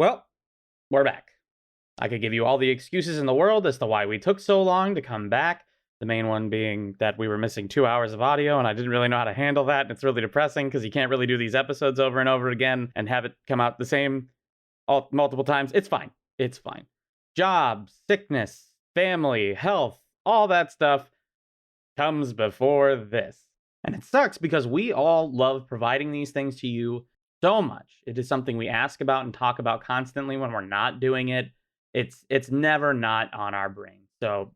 Well, we're back. I could give you all the excuses in the world as to why we took so long to come back. The main one being that we were missing 2 hours of audio, and I didn't really know how to handle that. And it's really depressing because you can't really do these episodes over and over again and have it come out the same multiple times. It's fine. It's fine. Job, sickness, family, health, all that stuff comes before this. And it sucks because we all love providing these things to you so much. It is something we ask about and talk about constantly when we're not doing it. It's never not on our brain. So,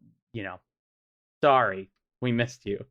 sorry, we missed you.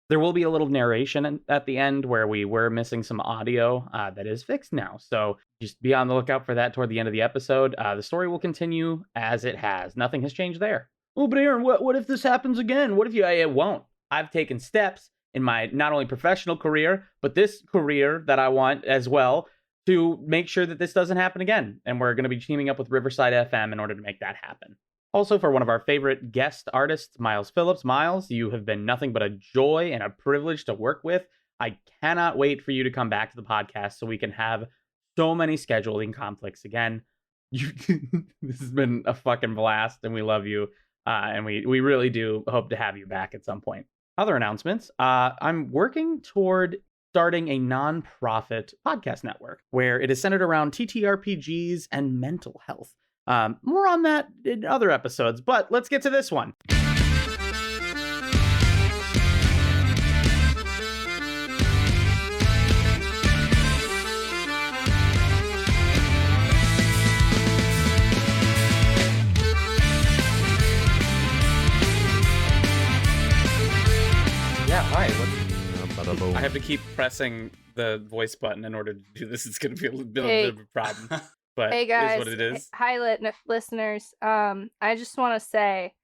There will be a little narration at the end where we were missing some audio that is fixed now. So just be on the lookout for that toward the end of the episode. The story will continue as it has. Nothing has changed there. Oh, but Aaron, what if this happens again? What if it won't? I've taken steps in my not only professional career, but this career that I want as well to make sure that this doesn't happen again. And we're going to be teaming up with Riverside FM in order to make that happen. Also, for one of our favorite guest artists, Miles Phillips. Miles, you have been nothing but a joy and a privilege to work with. I cannot wait for you to come back to the podcast so we can have so many scheduling conflicts again. This has been a fucking blast, and we love you. And we really do hope to have you back at some point. Other announcements. I'm working toward starting a non-profit podcast network where it is centered around TTRPGs and mental health. More on that in other episodes, but let's get to this one. Yeah, hi. I have to keep pressing the voice button in order to do this. It's going to be a bit of a problem. But hey guys, it is what it is. Hi listeners. I just want to say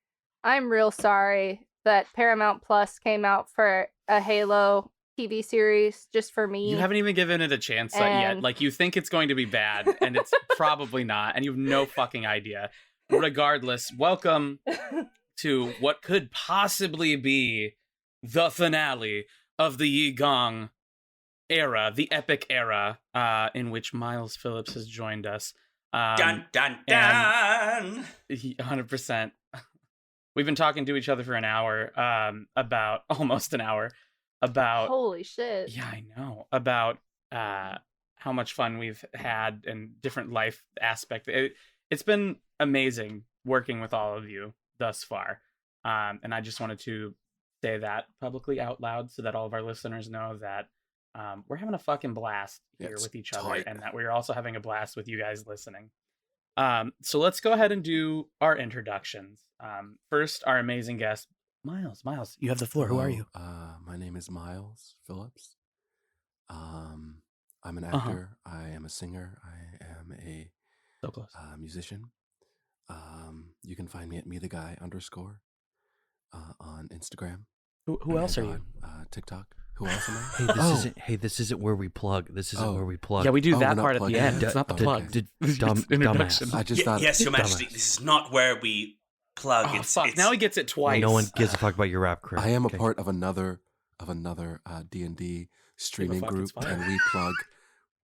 I'm real sorry that Paramount Plus came out for a Halo TV series just for me. You haven't even given it a chance yet. Like, you think it's going to be bad, and it's probably not, and you have no fucking idea. Regardless, welcome to what could possibly be the finale of the YiGong era, the epic era, in which Miles Phillips has joined us. Dun, dun, dun! 100%. We've been talking to each other for an hour, almost an hour, about... Holy shit. Yeah, I know. About how much fun we've had and different life aspects. It's been amazing working with all of you thus far. And I just wanted to say that publicly out loud so that all of our listeners know that we're having a fucking blast here with each other, and that we're also having a blast with you guys listening. So let's go ahead and do our introductions. First, our amazing guest, Miles. Miles, you have the floor. Who are you? My name is Miles Phillips. I'm an actor. I am a singer. I am a musician. You can find me at _me_the_guy_ on Instagram. Who else are you? TikTok. Who else am I? This isn't where we plug. This is't where we plug. Yeah, we do that part at the end. It's not the plug. Dumbass. I just thought. Yes, Your Majesty. This is not where we plug. Oh, fuck. Now he gets it twice. No one gives a fuck about your rap career. I am a part of another D&D streaming group, and we plug.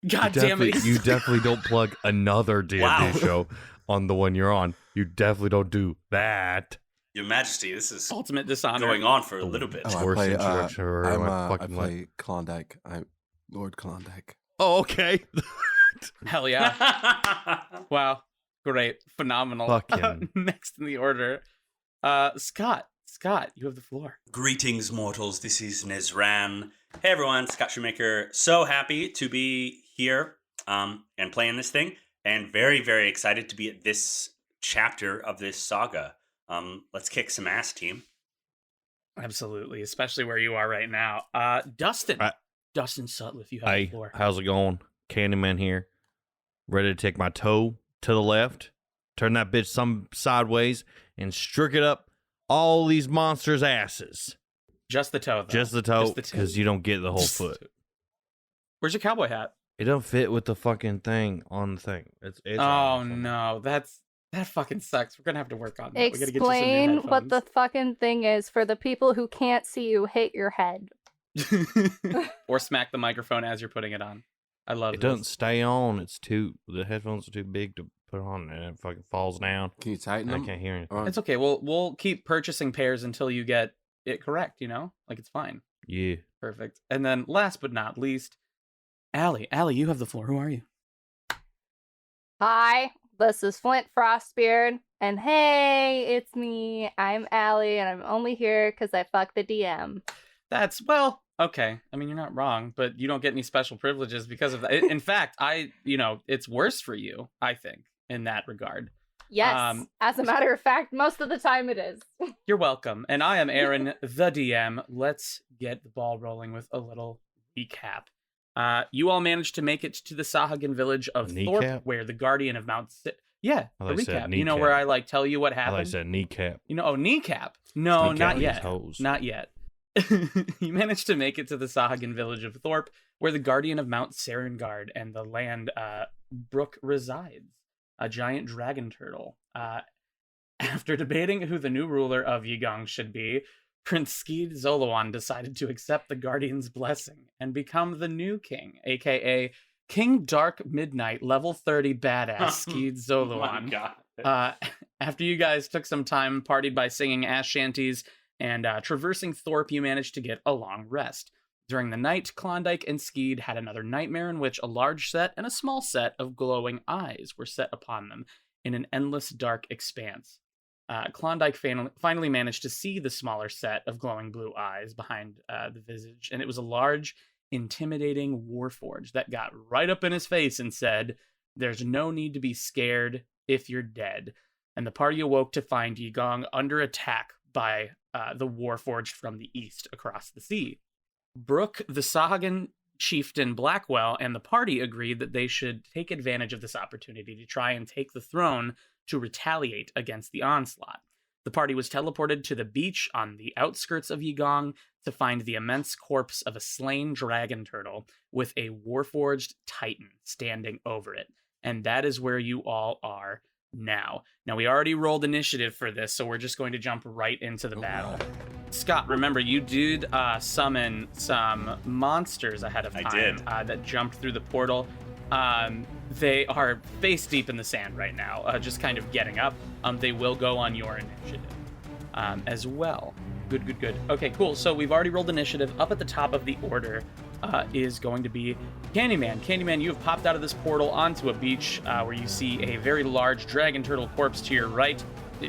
God damn it! You definitely don't plug another D&D show on the one you're on. You definitely don't do that. Your Majesty, this is ultimate dishonor going on for a little bit. I play Klondike. I'm Lord Klondike. Oh, okay. Hell yeah! Wow, great, phenomenal. Next in the order, Scott. Scott, you have the floor. Greetings, mortals. This is Nezran. Hey, everyone. Scott Shoemaker. So happy to be here and playing this thing, and very, very excited to be at this chapter of this saga. Let's kick some ass, team. Absolutely, especially where you are right now. Dustin. Dustin Sutliff, you have the floor. How's it going? Candyman here. Ready to take my toe to the left, turn that bitch some sideways, and strick it up all these monsters' asses. Just the toe, though. Just the toe, because you don't get the whole foot. Where's your cowboy hat? It don't fit with the fucking thing on the thing. It's oh, no. That fucking sucks. We're going to have to work on that. Explain what the fucking thing is for the people who can't see you hit your head. Or smack the microphone as you're putting it on. I love It this. doesn't stay on. The headphones are too big to put on, and it fucking falls down. Can you tighten I them? can't hear anything. Or- It's okay. We'll keep purchasing pairs until you get it correct, you know? Like, it's fine. Yeah. Perfect. And then last but not least, Allie. Allie, you have the floor. Who are you? Hi, this is Flint Frostbeard, and hey, it's me. I'm Allie, and I'm only here because I fucked the DM. That's, well, okay. I mean, you're not wrong, but you don't get any special privileges because of that. In fact, it's worse for you, I think, in that regard. Yes, as a matter of fact, most of the time it is. You're welcome. And I am Aaron, the DM. Let's get the ball rolling with a little recap. You all managed to make it to the Sahagan village of Thorpe, where the guardian of Mount Yeah, I the thought you said recap. You know, where I like tell you what I thought happened? you said kneecap. You know, kneecap. No, Kneecap not these yet. hoes. Not yet. You managed to make it to the Sahagan village of Thorpe, where the guardian of Mount Serengard and the land Brook resides, a giant dragon turtle. After debating who the new ruler of YiGong should be, Prince Skeed Zolowan decided to accept the guardian's blessing and become the new king, aka King Dark Midnight, level 30 badass Skeed Zolowan. Oh my God. After you guys took some time, partied by singing ass shanties and traversing Thorpe, you managed to get a long rest. During the night, Klondike and Skeed had another nightmare in which a large set and a small set of glowing eyes were set upon them in an endless dark expanse. Klondike finally managed to see the smaller set of glowing blue eyes behind the visage, and it was a large, intimidating Warforged that got right up in his face and said, "There's no need to be scared if you're dead." And the party awoke to find YiGong under attack by the Warforged from the east across the sea. Brook, the Sahagan chieftain Blackwell, and the party agreed that they should take advantage of this opportunity to try and take the throne to retaliate against the onslaught. The party was teleported to the beach on the outskirts of YiGong to find the immense corpse of a slain dragon turtle with a Warforged titan standing over it. And that is where you all are now. Now, we already rolled initiative for this, so we're just going to jump right into the battle. Scott, remember, you did summon some monsters ahead of time. I did. That jumped through the portal. They are face deep in the sand right now, just kind of getting up. They will go on your initiative as well. Good. Okay, cool. So we've already rolled initiative. Up at the top of the order is going to be Candyman. Candyman, you have popped out of this portal onto a beach where you see a very large dragon turtle corpse to your right.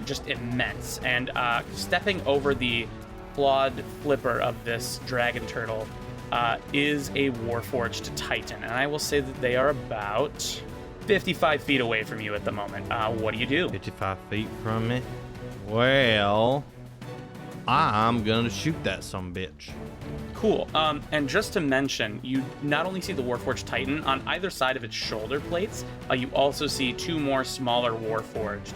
Just immense. And stepping over the clawed flipper of this dragon turtle is a Warforged Titan. And I will say that they are about 55 feet away from you at the moment. What do you do? 55 feet from me? Well, I'm gonna shoot that sumbitch. Cool. And just to mention, you not only see the Warforged Titan, on either side of its shoulder plates, you also see two more smaller Warforged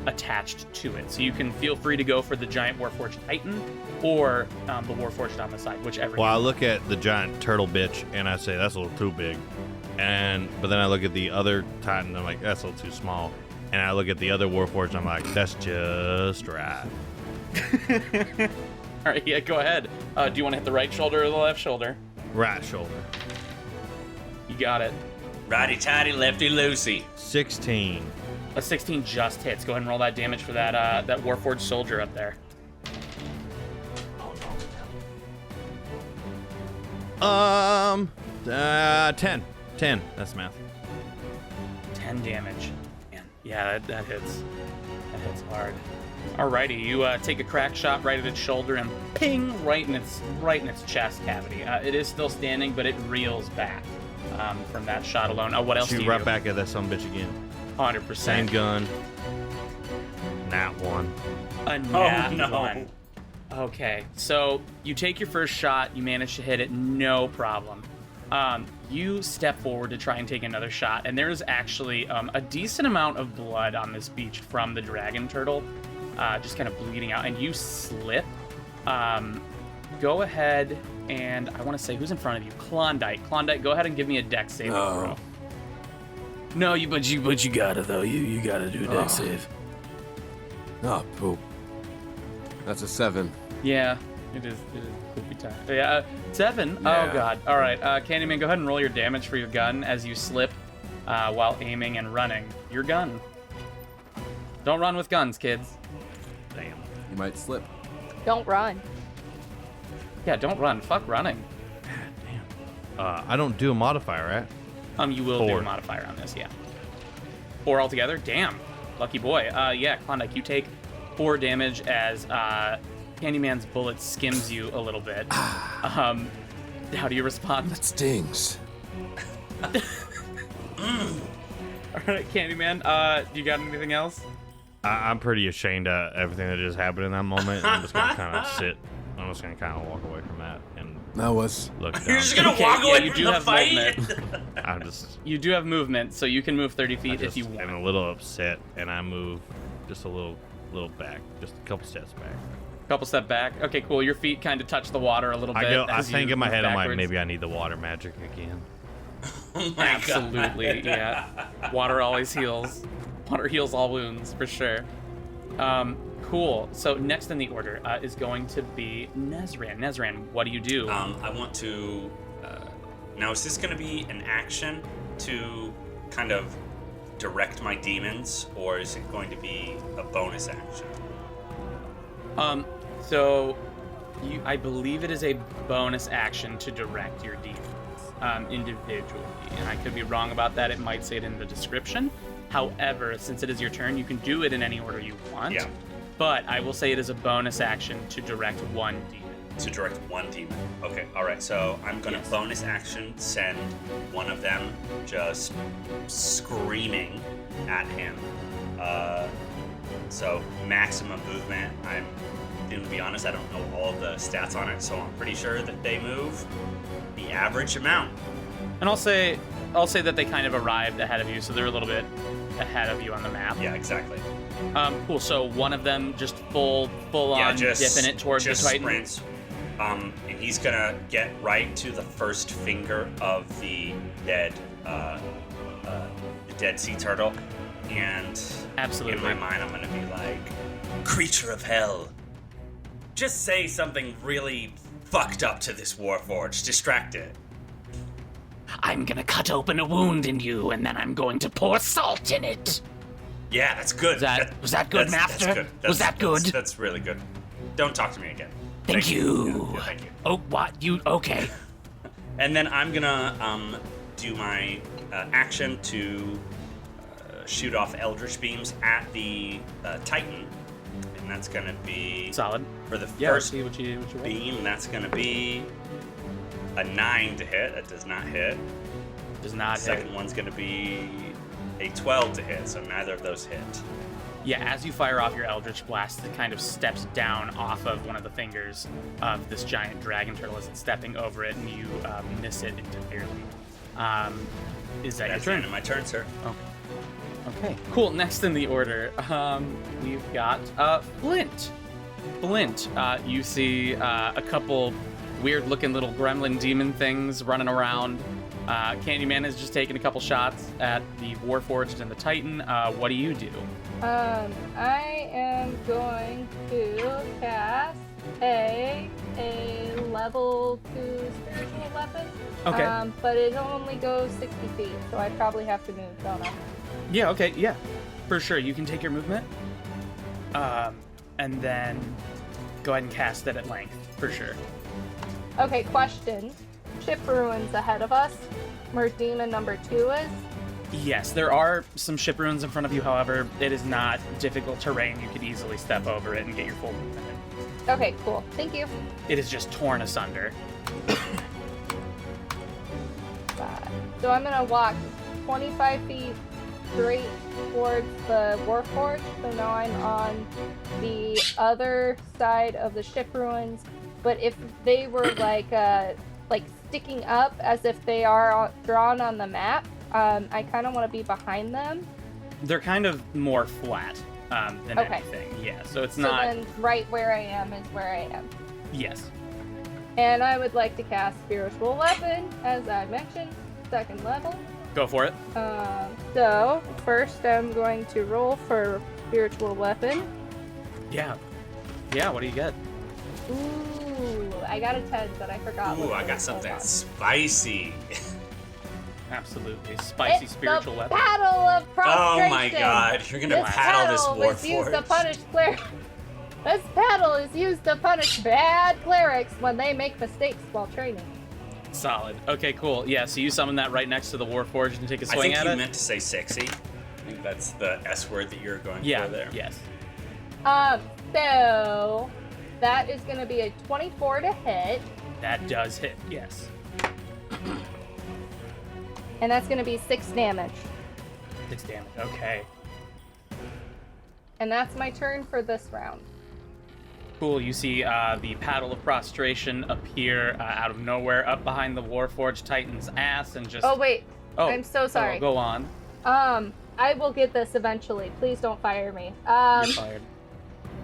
attached to it. So you can feel free to go for the giant Warforged Titan or the Warforged on the side, whichever. Well, I look at the giant turtle bitch and I say, that's a little too big. But then I look at the other Titan and I'm like, that's a little too small. And I look at the other Warforged and I'm like, that's just right. All right, yeah, go ahead. Do you want to hit the right shoulder or the left shoulder? Right shoulder. You got it. Righty-tighty, lefty-loosey. 16. A 16 just hits. Go ahead and roll that damage for that Warforged soldier up there. 10. 10. That's math. 10 damage. Man, yeah, that hits. That hits hard. Alrighty, you take a crack shot right at its shoulder and ping right in its chest cavity. It is still standing, but it reels back from that shot alone. What else do Shoot you right do? back at that sumbitch again. 100%. Same gun. Nat 1. A nat no. 1. Okay, so you take your first shot, you manage to hit it, no problem. You step forward to try and take another shot, and there's actually a decent amount of blood on this beach from the dragon turtle, just kind of bleeding out, and you slip. Go ahead and I want to say, who's in front of you? Klondike. Klondike, go ahead and give me a dex save. No. No, but you gotta though. You gotta do a dex save. Oh, poop. That's a 7. Yeah, It is poopy time. Yeah, 7. Yeah. Oh god. All right, Candyman, go ahead and roll your damage for your gun as you slip while aiming and running your gun. Don't run with guns, kids. Damn. You might slip. Don't run. Yeah, don't run. Fuck running. I don't do a modifier, right? You will do 4. a modifier on this, yeah. 4 altogether. Damn, lucky boy. Yeah, Klondike, you take 4 damage as Candyman's bullet skims you a little bit. How do you respond? That stings. All right, Candyman. You got anything else? I'm pretty ashamed of everything that just happened in that moment. I'm just gonna kind of sit. I'm just gonna kind of walk away from that and That was. look down. You're just gonna Okay, walk yeah, away you from do the have fight? movement. I just, You do have movement, so you can move 30 I feet just if you am want. a little upset, and I move just a little back, just a couple steps back. Couple step back. Okay, cool. Your feet kind of touch the water a little bit. I as think you in my move head, I'm like, backwards. maybe I need the water magic again. Oh my Absolutely, yeah. Water always heals. Water heals all wounds, for sure. Cool. So next in the order is going to be Nezran. Nezran, what do you do? I want to. Now, is this going to be an action to kind of direct my demons, or is it going to be a bonus action? So I believe it is a bonus action to direct your demons individually, and I could be wrong about that. It might say it in the description. However, since it is your turn, you can do it in any order you want. Yeah. But I will say it is a bonus action to direct one demon. To direct one demon. Okay, alright, so I'm gonna Yes. bonus action send one of them just screaming at him. So maximum movement. I'm gonna be honest, I don't know all of the stats on it, so I'm pretty sure that they move the average amount. And I'll say that they kind of arrived ahead of you, so they're a little bit ahead of you on the map. Yeah, exactly. Cool. So one of them just full Yeah, on just dipping it towards just the Titan. sprints. And he's gonna get right to the first finger of the dead sea turtle, and Absolutely. in my mind I'm gonna be like, creature of hell, just say something really fucked up to this Warforged, distract it. I'm gonna cut open a wound in you, and then I'm going to pour salt in it. Yeah, that's good. Was that good, Master? That's good. Was that good? That's really good. Don't talk to me again. Thank you. Yeah, thank you. Oh, what? You okay? And then I'm gonna do my action to shoot off Eldritch Beams at the Titan, and that's gonna be Solid. for the Yeah. first See what you roll. beam. That's gonna be a 9 to hit. That does not hit. Does not The hit. second one's gonna be a 12 to hit. So neither of those hit. Yeah, as you fire off your Eldritch Blast, it kind of steps down off of one of the fingers of this giant dragon turtle as it's stepping over it, and you miss it entirely. Is that That's your the end turn? of my turn, sir. Okay, cool. Next in the order, we've got Flint. Flint, you see a couple weird-looking little gremlin demon things running around. Candyman has just taken a couple shots at the Warforged and the Titan. What do you do? I am going to cast a level 2 spiritual weapon. Okay. But it only goes 60 feet, so I probably have to move, don't I? Yeah, okay, yeah. For sure, you can take your movement. And then go ahead and cast it at length, for sure. Okay, question. Ship ruins ahead of us, where demon number 2 is. Yes, there are some ship ruins in front of you, however, it is not difficult terrain. You could easily step over it and get your full movement in. Okay, cool. Thank you. It is just torn asunder. 5. So I'm gonna walk 25 feet straight towards the Warforged. So now I'm on the other side of the ship ruins. But if they were like sticking up as if they are drawn on the map, I kind of want to be behind them. They're kind of more flat than Okay. anything. Yeah, so it's So not. then right where I am is where I am. Yes. And I would like to cast Spiritual Weapon, as I mentioned, 2nd level. Go for it. So first I'm going to roll for Spiritual Weapon. Yeah. Yeah, what do you get? Ooh, I got a 10, but I forgot. Ooh, what I it got was something on. spicy. Absolutely. Spicy It's spiritual the weapon. Paddle of Oh Prostration. my god, you're gonna This paddle this paddle was used to Warforged. punish clerics. This paddle is used to punish bad clerics when they make mistakes while training. Solid. Okay, cool. Yeah, so you summon that right next to the Warforged and take a I swing think at you it? meant to say sexy. I think that's the S word that you're going Yeah, for there. yes. So that is going to be a 24 to hit, That does hit, yes. and that's going to be 6 damage. 6 damage, okay. And that's my turn for this round. Cool, you see the Paddle of Prostration appear out of nowhere up behind the Warforged Titan's ass and just... Oh wait, Oh, I'm so sorry. Go on. I will get this eventually. Please don't fire me. You're fired.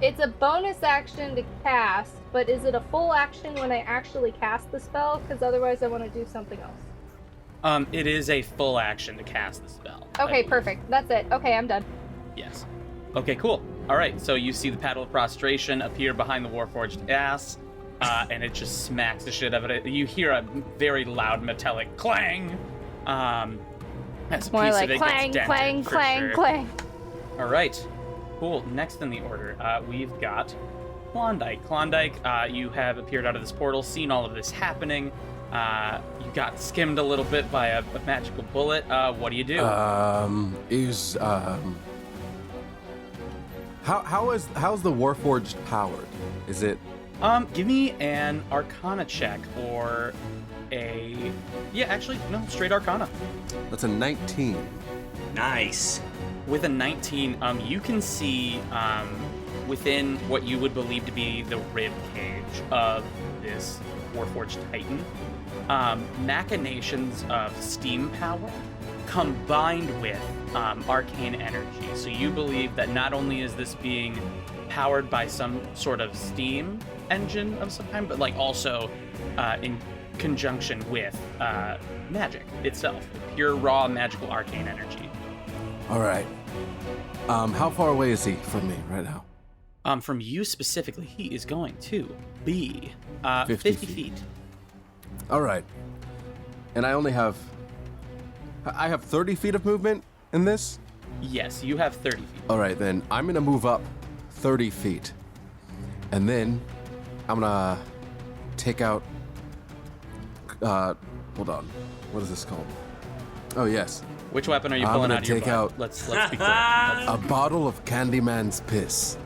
It's a bonus action to cast, but is it a full action when I actually cast the spell? Because otherwise I want to do something else. It is a full action to cast the spell. I Okay, believe. perfect. That's it. Okay, I'm done. Yes. Okay, cool. All right, so you see the Paddle of Prostration appear behind the Warforged ass, and it just smacks the shit out of it. You hear a very loud metallic clang. As a More piece like of it clang, gets dented, clang, for clang, sure. clang. All right. Cool. Next in the order, we've got Klondike. Klondike, you have appeared out of this portal, seen all of this happening. You got skimmed a little bit by a magical bullet. What do you do? How's the Warforged powered? Is it? Give me an Arcana check or a... Yeah, actually, no, straight Arcana. That's a 19. Nice. With a 19, you can see within what you would believe to be the rib cage of this Warforged Titan, machinations of steam power combined with arcane energy. So you believe that not only is this being powered by some sort of steam engine of some kind, but like also in conjunction with magic itself, pure raw magical arcane energy. All right. How far away is he from me right now? From you specifically, he is going to be 50 50 feet. All right. And I only have... I have 30 feet of movement in this? Yes, you have 30 feet. All right, then I'm going to move up 30 feet. And then I'm going to take out... hold on. What is this called? Oh, yes. Which weapon are you I'm pulling gonna out of your take butt? out- Let's be clear. A bottle of Candyman's piss.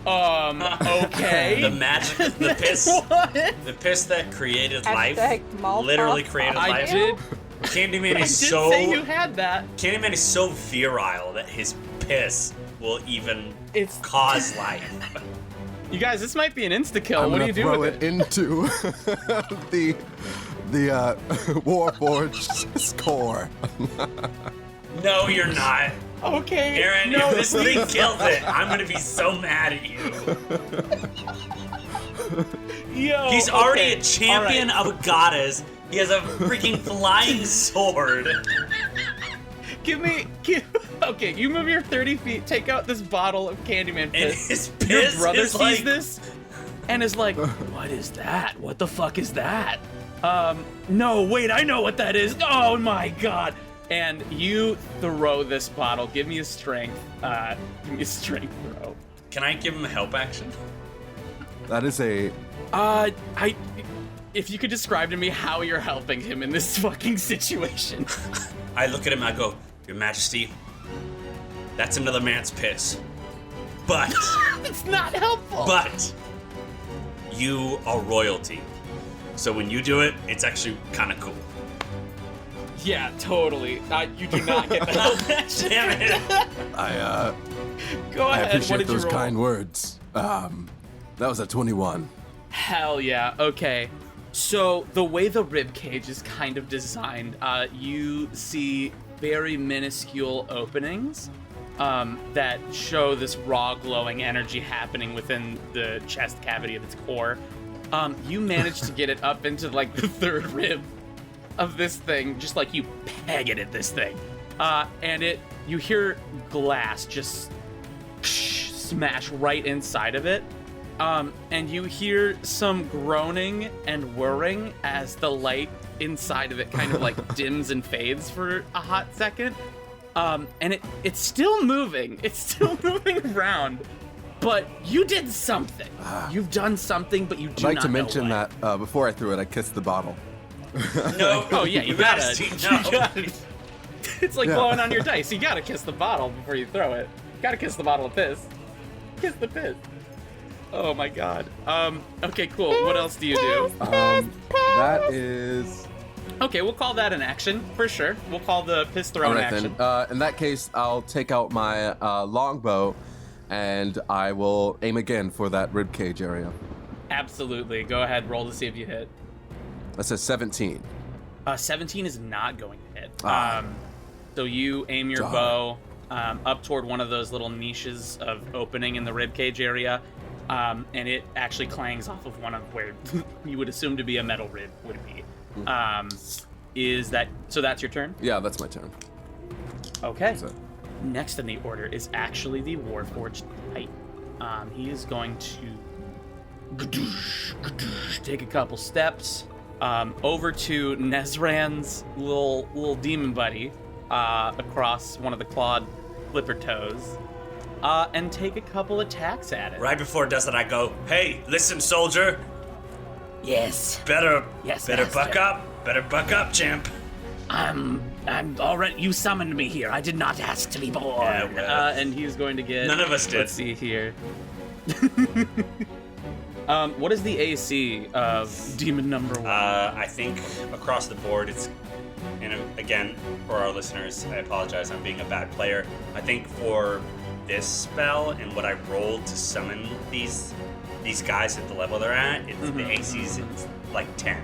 Okay. The magic, the piss, What? the piss that created life, Hashtag Malfoy. literally created I life. did. Candyman I did is so say you had that. Candyman is so virile that his piss will even It's cause life. you guys. This might be an insta kill. I'm What do gonna you do throw with it into the Warforged score. No, you're not. Okay. Aaron, no, if this thing kills it, I'm gonna be so mad at you. Yo, He's already okay, a champion all right. of a goddess. He has a freaking flying sword. Okay, you move your 30 feet, take out this bottle of Candyman And piss. his Your piss brother is sees like this and is like, what is that? What the fuck is that? No, wait, I know what that is. Oh my god. And you throw this bottle. Give me a strength. Give me a strength throw. Can I give him a help action? That is a... If you could describe to me how you're helping him in this fucking situation. I look at him, I go, Your Majesty, that's another man's piss. But, It's not helpful. but, you are royalty. So when you do it, it's actually kind of cool. Yeah, totally. You do not get the help action. Damn it. Go I ahead. What appreciate did you those roll? kind words. That was a 21. Hell yeah. Okay. So the way the rib cage is kind of designed, you see very minuscule openings that show this raw glowing energy happening within the chest cavity of its core. You manage to get it up into like the third rib of this thing, just like you peg it at this thing. And you hear glass just smash right inside of it. And you hear some groaning and whirring as the light inside of it kind of like dims and fades for a hot second. And it's still moving. It's still moving around. But you did something. You've done something, but you do not know I'd like to mention what. that before I threw it, I kissed the bottle. No. Oh yeah, you gotta. No. It's like blowing on your dice. You gotta kiss the bottle before you throw it. You gotta kiss the bottle of piss. Kiss the piss. Oh my god. Okay, cool. What else do you do? That is... Okay, we'll call that an action for sure. We'll call the piss throw an action. Then. In that case, I'll take out my longbow, and I will aim again for that ribcage area. Absolutely. Go ahead, roll to see if you hit. That's a 17. 17 is not going to hit. Ah. So you aim your bow up toward one of those little niches of opening in the ribcage area, and it actually clangs off of one of where you would assume to be a metal rib would be. Is that so? That's your turn. Yeah, that's my turn. Okay. So- Next in the order is actually the Warforged Titan. He is going to take a couple steps over to Nezran's little demon buddy across one of the clawed flipper toes and take a couple attacks at it. Right before it does that, I go, "Hey, listen, soldier. Yes. Better Master. buck up. Better buck up, champ." I'm already. You summoned me here. I did not ask to be born. Yeah, well, And he's going to get... none of us did. Let's see here. What is the AC of demon number 1? I think across the board, it's, and again, for our listeners, I apologize, I'm being a bad player. I think for this spell and what I rolled to summon these guys at the level they're at, it's the AC's it's like 10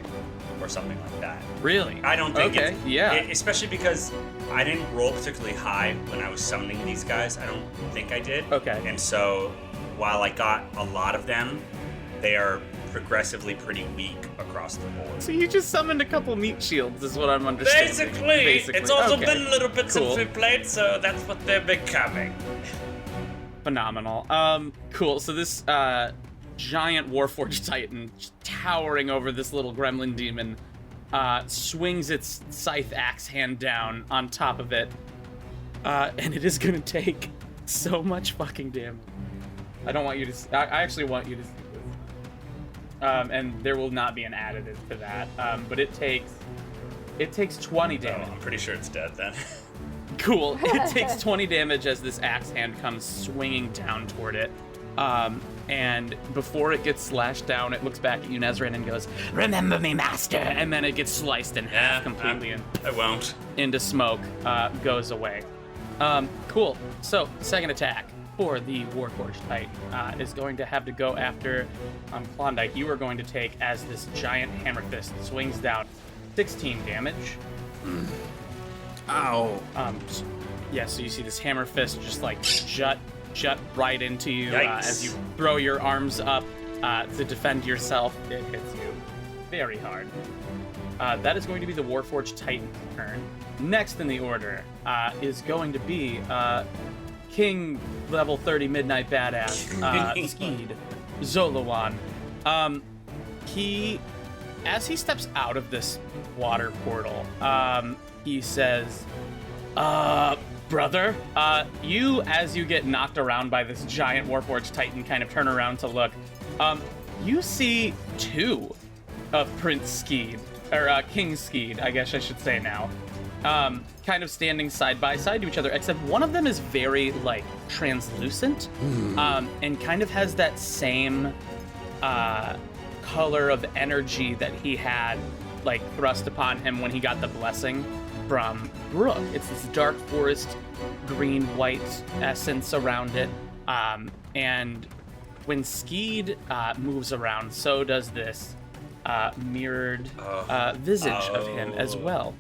or something like that. Really? I don't think Okay, yeah. especially because I didn't roll particularly high when I was summoning these guys. I don't think I did. Okay. And so while I got a lot of them, they are progressively pretty weak across the board. So you just summoned a couple meat shields, is what I'm understanding. Basically. It's also Okay. been little bits Cool. of we played, so that's what they're becoming. Phenomenal. Cool. So this giant Warforged Titan towering over this little gremlin demon swings its scythe axe hand down on top of it, and it is gonna take so much fucking damage. I don't want you to. I actually want you to see this. And there will not be an additive to that. But it takes 20 Oh, damage. I'm pretty sure it's dead then. Cool. It takes 20 damage as this axe hand comes swinging down toward it. And before it gets slashed down, it looks back at you, Nezran, and goes, Remember me, master. and then it gets sliced in half completely I won't. into smoke, goes away. Cool. So, second attack for the Warforged Titan is going to have to go after Klondike. You are going to take, as this giant hammer fist swings down, 16 damage. Ow. Yeah, so you see this hammer fist just like jut right into you Yikes. as you throw your arms up to defend yourself. It hits you very hard. That is going to be the Warforged Titan's turn. Next in the order is going to be King level 30 Midnight Badass Skeed Zolowan. As he steps out of this water portal, he says, brother, you, as you get knocked around by this giant Warforged Titan, kind of turn around to look. You see two of Prince Skeed, or King Skeed, I guess I should say now, kind of standing side by side to each other, except one of them is very, like, translucent, and kind of has that same color of energy that he had, like, thrust upon him when he got the blessing from Brooke. It's this dark forest, green-white essence around it, and when Skeed moves around, so does this mirrored visage of him as well.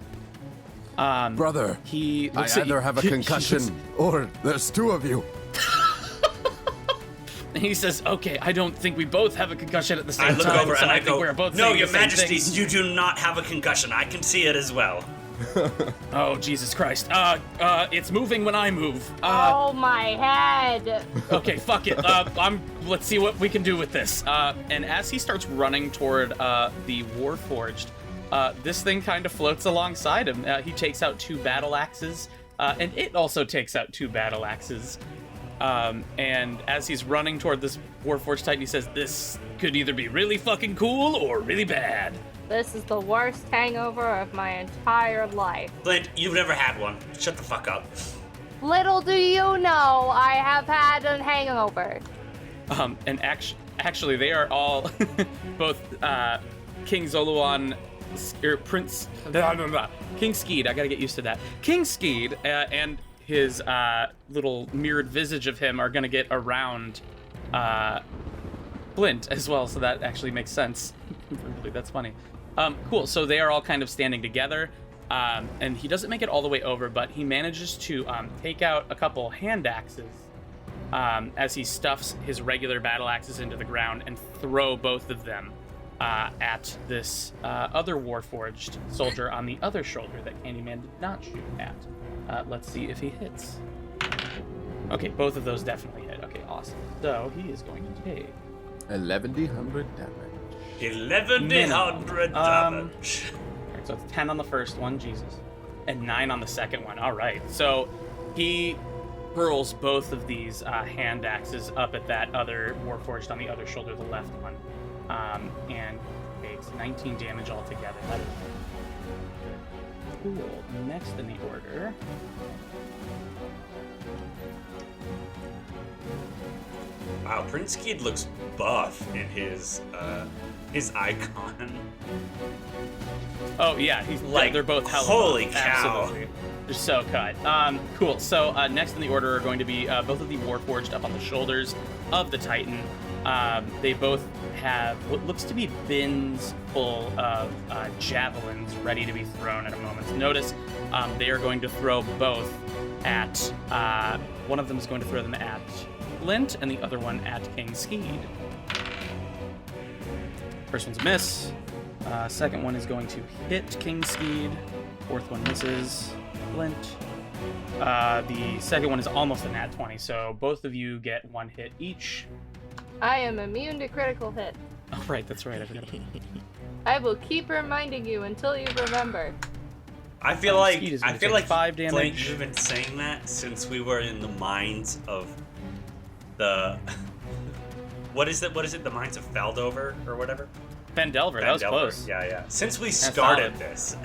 Brother, He I looks at either you- have a concussion or there's two of you. He says, "Okay, I don't think we both have a concussion at the same I look time. over so and I think go, we're both "No, saying Your the same Majesty, thing." you do not have a concussion. I can see it as well." Oh, Jesus Christ. It's moving when I move. Oh, my head. Okay, fuck it. Let's see what we can do with this. And as he starts running toward the Warforged, this thing kind of floats alongside him. He takes out 2 battle axes, and it also takes out 2 battle axes. And as he's running toward this Warforged Titan, he says, "This could either be really fucking cool or really bad." This is the worst hangover of my entire life. Flint, you've never had one. Shut the fuck up. Little do you know, I have had a hangover. And actually, they are all both King Zoluan, Prince King Skeed. I gotta get used to that. King Skeed and his little mirrored visage of him are gonna get around Flint as well. So that actually makes sense. Really, that's funny. Cool. So they are all kind of standing together. And he doesn't make it all the way over, but he manages to take out a couple hand axes as he stuffs his regular battle axes into the ground and throw both of them at this other Warforged soldier on the other shoulder that Candyman did not shoot at. Let's see if he hits. Okay, both of those definitely hit. Okay, awesome. So he is going to take 1100 damage. 1100 damage. Alright, so it's 10 on the first one, Jesus. And 9 on the second one. Alright, so he hurls both of these hand axes up at that other Warforged on the other shoulder, the left one. And takes 19 damage altogether. That is cool. Next in the order. Wow, Prince Kid looks buff in his icon. Oh yeah, he's Like, they're both hella holy buff. cow. Absolutely. They're so cut. Cool. So next in the order are going to be both of the Warforged up on the shoulders of the Titan. They both have what looks to be bins full of javelins ready to be thrown at a moment's notice. They are going to throw both at one of them is going to throw them at Flint and the other one at King Skeed. First one's a miss. Second one is going to hit King Skeed. Fourth one misses Flint. The second one is almost a nat 20, so both of you get 1 hit each. I am immune to critical hit. Oh, right, that's right. I forgot about that. I will keep reminding you until you remember. I feel like Skeed is gonna I feel take like 5 Flint, damage. you've been saying that since we were in the mines of the what is it? The mines of Feldover or whatever? Fendelver, that was Feldover. close. Yeah. Since we started solid. this.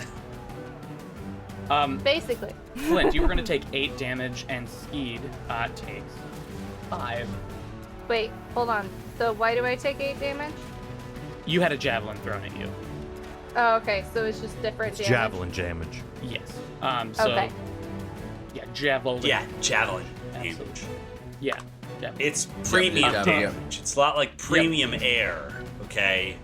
Basically. Flint, you were going to take 8 damage, and Skeed takes 5. Wait, hold on. So why do I take 8 damage? You had a javelin thrown at you. Oh, okay. So it's just different damage. Javelin damage. Yes. So, Okay. yeah, javelin. Yeah, javelin. Absolutely. Damage. Yeah. Javelin. It's premium Yeah. damage. It's a lot like premium air, okay?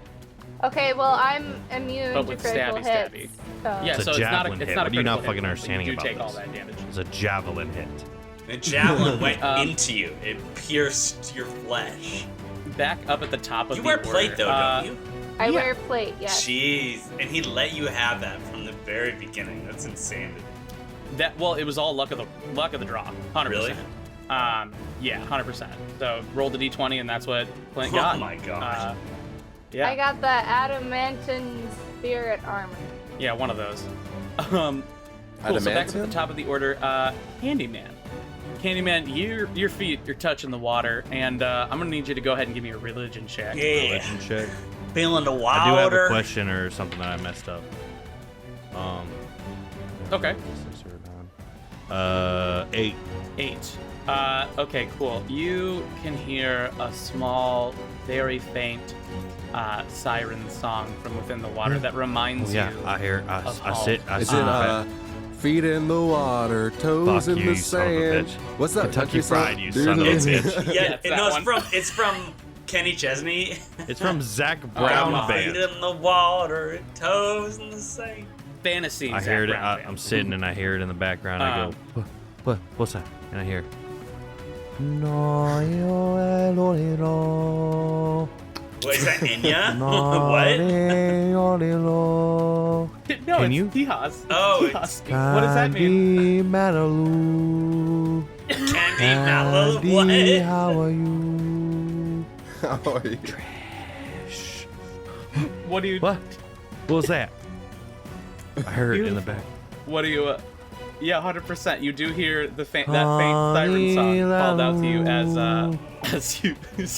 Okay, well, I'm immune But to with critical stabby, hits. stabby. So. Yeah, It's a so it's not a, javelin it's hit. not a What are you not critical fucking hit, but understanding you do about take all this? that damage. It's a javelin hit. The javelin went Um, into you. It pierced your flesh. Back up at the top of You the wear order, plate though, don't you? I yeah. wear plate, yes. Jeez, and he let you have that from the very beginning. That's insanity. Well, it was all luck of the draw. 100%. Really? Yeah, 100%. So rolled the d20, and that's what Flint Oh got. my gosh. Yeah. I got the adamantine spirit armor. Yeah, one of those. Cool. So back up at the top of the order, Candyman. Candyman, your feet are touching the water, and I'm gonna need you to go ahead and give me a religion check. Yeah. Religion check. Feeling the I do have a water. question or something that I messed up. Okay. 8. 8. Okay, cool. You can hear a small, very faint siren song from within the water that reminds Yeah, you. I hear. I home. sit. I Is sit. it feet in the water, toes Fuck in you, the you son of a sand? bitch. What's that? Kentucky country song? Fried, you Dude, son of a It's, bitch. yeah, it's that no, one. it's from Kenny Chesney. It's from Zach Got Brown my feet Band. in the water, toes in the sand. Fantasy. I Zach hear it. Brown Band. I'm sitting and I hear it in the background. I go, what's that? And I hear, no, What is that, Enya? No, Can it's you? Tihas. Oh, Tihas. What does that mean? Manalu. Candy Mallow? Candy, What? how are you? How are you? What do you? What? What was that? I heard it in the back. What do you? Yeah, 100%. You do hear that faint siren song called out to you as you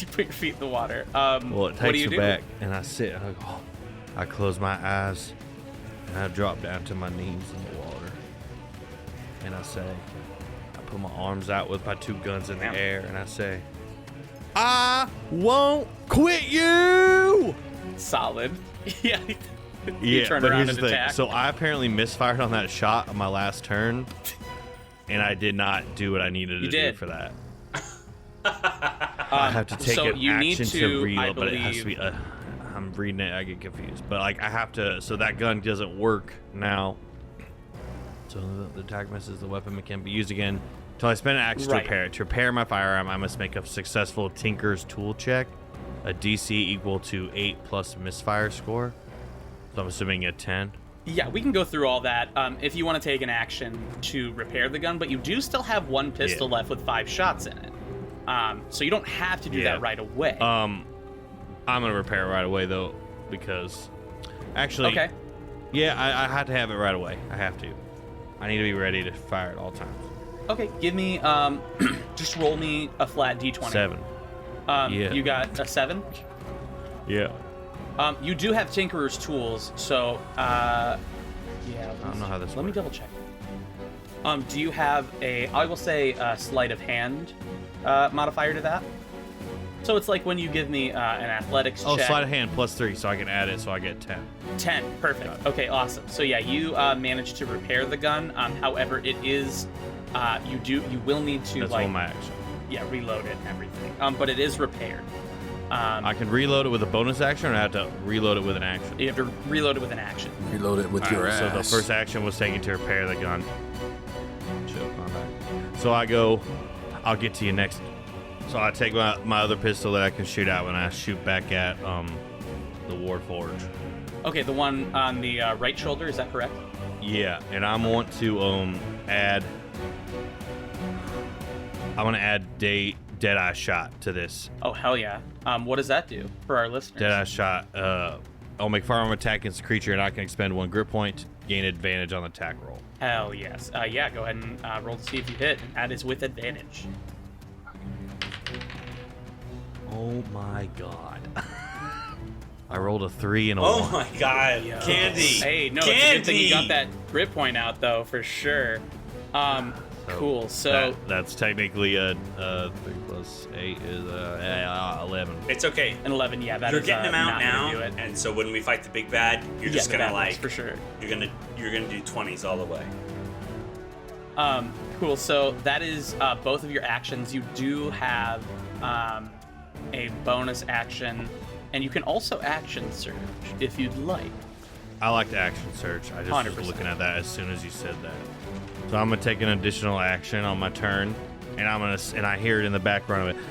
put your feet in the water. Well, it what do takes you me do? back, and I sit, and I go, I close my eyes, and I drop down to my knees in the water, and I say, I put my arms out with my 2 guns in the air, and I say, I won't quit you! Solid. Yeah. Yeah, turn but around here's and the thing. attack. So I apparently misfired on that shot on my last turn, and I did not do what I needed to do for that. I have to take so an you need action to, to reload, I but it has to be. believe- I'm reading it, I get confused. But like, I have to. So that gun doesn't work now. So the attack misses. The weapon can be used again until I spend an action Right. to repair it. To repair my firearm, I must make a successful Tinker's Tool check, a DC equal to 8 plus misfire score. So I'm assuming a 10. Yeah, we can go through all that if you want to take an action to repair the gun, but you do still have 1 pistol left with 5 shots in it. So you don't have to do that right away. I'm gonna repair it right away though, because actually, Okay. yeah, I had to have it right away. I have to. I need to be ready to fire at all times. Okay, give me just roll me a flat d20. 7. Yeah. You got a 7? Yeah. You do have Tinkerer's tools, so yeah. I don't know how this Let me works. double check. Do you have I will say a sleight of hand modifier to that? So it's like when you give me an athletics Oh, check. sleight of hand +3, so I can add it, so I get 10. 10, perfect. Okay, awesome. So yeah, you managed to repair the gun. However, it is you will need to That's all my action. reload it and everything. But it is repaired. I can reload it with a bonus action, or I have to reload it with an action. You have to reload it with an action. Reload it with your ass. So the first action was taken to repair the gun. Choke on that. So I go, I'll get to you next. So I take my other pistol that I can shoot out when I shoot back at the Warforged. Okay, the one on the right shoulder, is that correct? Yeah, and I want to add. I want to add Deadeye Shot to this. Oh hell yeah! What does that do for our listeners? Deadeye Shot. I'll make firearm attack against the creature, and I can expend 1 grip point, gain advantage on the attack roll. Hell yes. Yeah, go ahead and roll to see if you hit. That is with advantage. Oh my god! I rolled a 3 and a Oh 1. my god, Candy! Hey, no, Candy! it's a good thing you got that grip point out though, for sure. Cool. So that's technically a 3 plus 8 is 11. It's okay. an 11, yeah, that You're is, getting him out not gonna now, do it. and so when we fight the big bad, you're just Yeah, gonna that like works for sure. You're gonna do 20s all the way. Cool. So that is both of your actions. You do have a bonus action, and you can also action surge if you'd like. I like to action search. I just 100%. was looking at that as soon as you said that. So I'm gonna take an additional action on my turn, and I hear it in the background of it.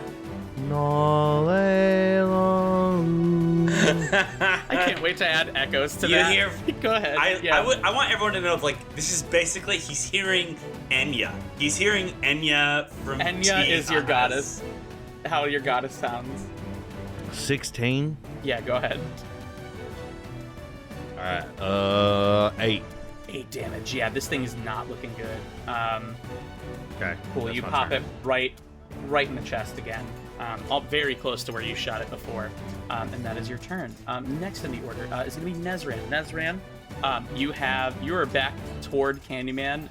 I can't wait to add echoes to You that. hear- Go ahead. I want everyone to know, like, this is basically he's hearing Enya. He's hearing Enya from Enya is your Tihas. goddess. How your goddess sounds. 16. Yeah, go ahead. All right. 8. 8 damage. Yeah, this thing is not looking good. Okay. Cool. that's You my pop turn. it right in the chest again. Very close to where you shot it before. And that is your turn. Next in the order is going to be Nezran. Nezran, you are back toward Candyman,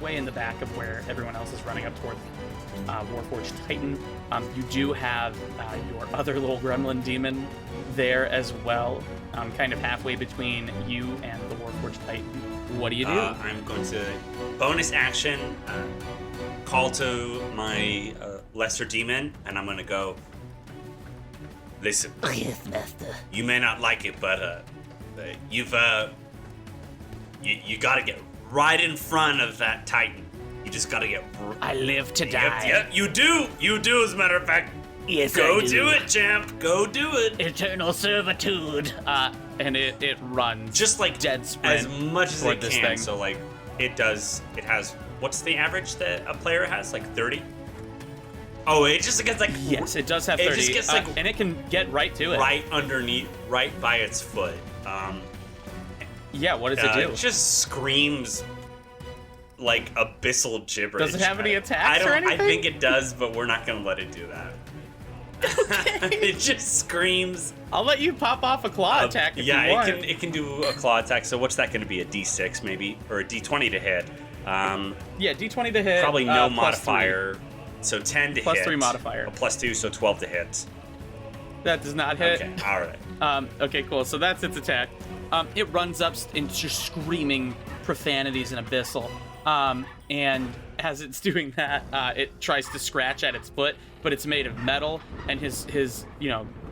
way in the back of where everyone else is running up toward Warforged Titan. You do have your other little gremlin demon there as well, kind of halfway between you and the Warforged Titan. What do you do? I'm going to bonus action, call to my lesser demon, and I'm going to go. Listen, Oh, yes, master. you may not like it, but you've you got to get right in front of that Titan. You just got to get. I live to die. Yep, you do. You do. As a matter of fact, Yes, Go I do it, champ. Go do it. Eternal servitude. And it runs Just like dead sprint as much as toward it this can. thing. So like it has. What's the average that a player has? Like 30. Oh, it just gets like Yes, it does have 30. It just gets like and it can get right to it. right underneath, right by its foot. Yeah, what does it do? It just screams like abyssal gibberish. Does it have any attacks I don't, or anything? I think it does, but we're not gonna let it do that. It just screams. I'll let you pop off a claw attack if yeah, you want. it can do a claw attack. So what's that going to be? A D6 maybe, or a D20 to hit? Yeah, D20 to hit. Probably no plus modifier. So 10 to Plus hit. 3 modifier. A plus 2, so 12 to hit. 3. That does not hit. Okay, all right. Okay, cool. So that's its attack. It runs up and just screaming profanities and abyssal. And as it's doing that, it tries to scratch at its foot, but it's made of metal, and his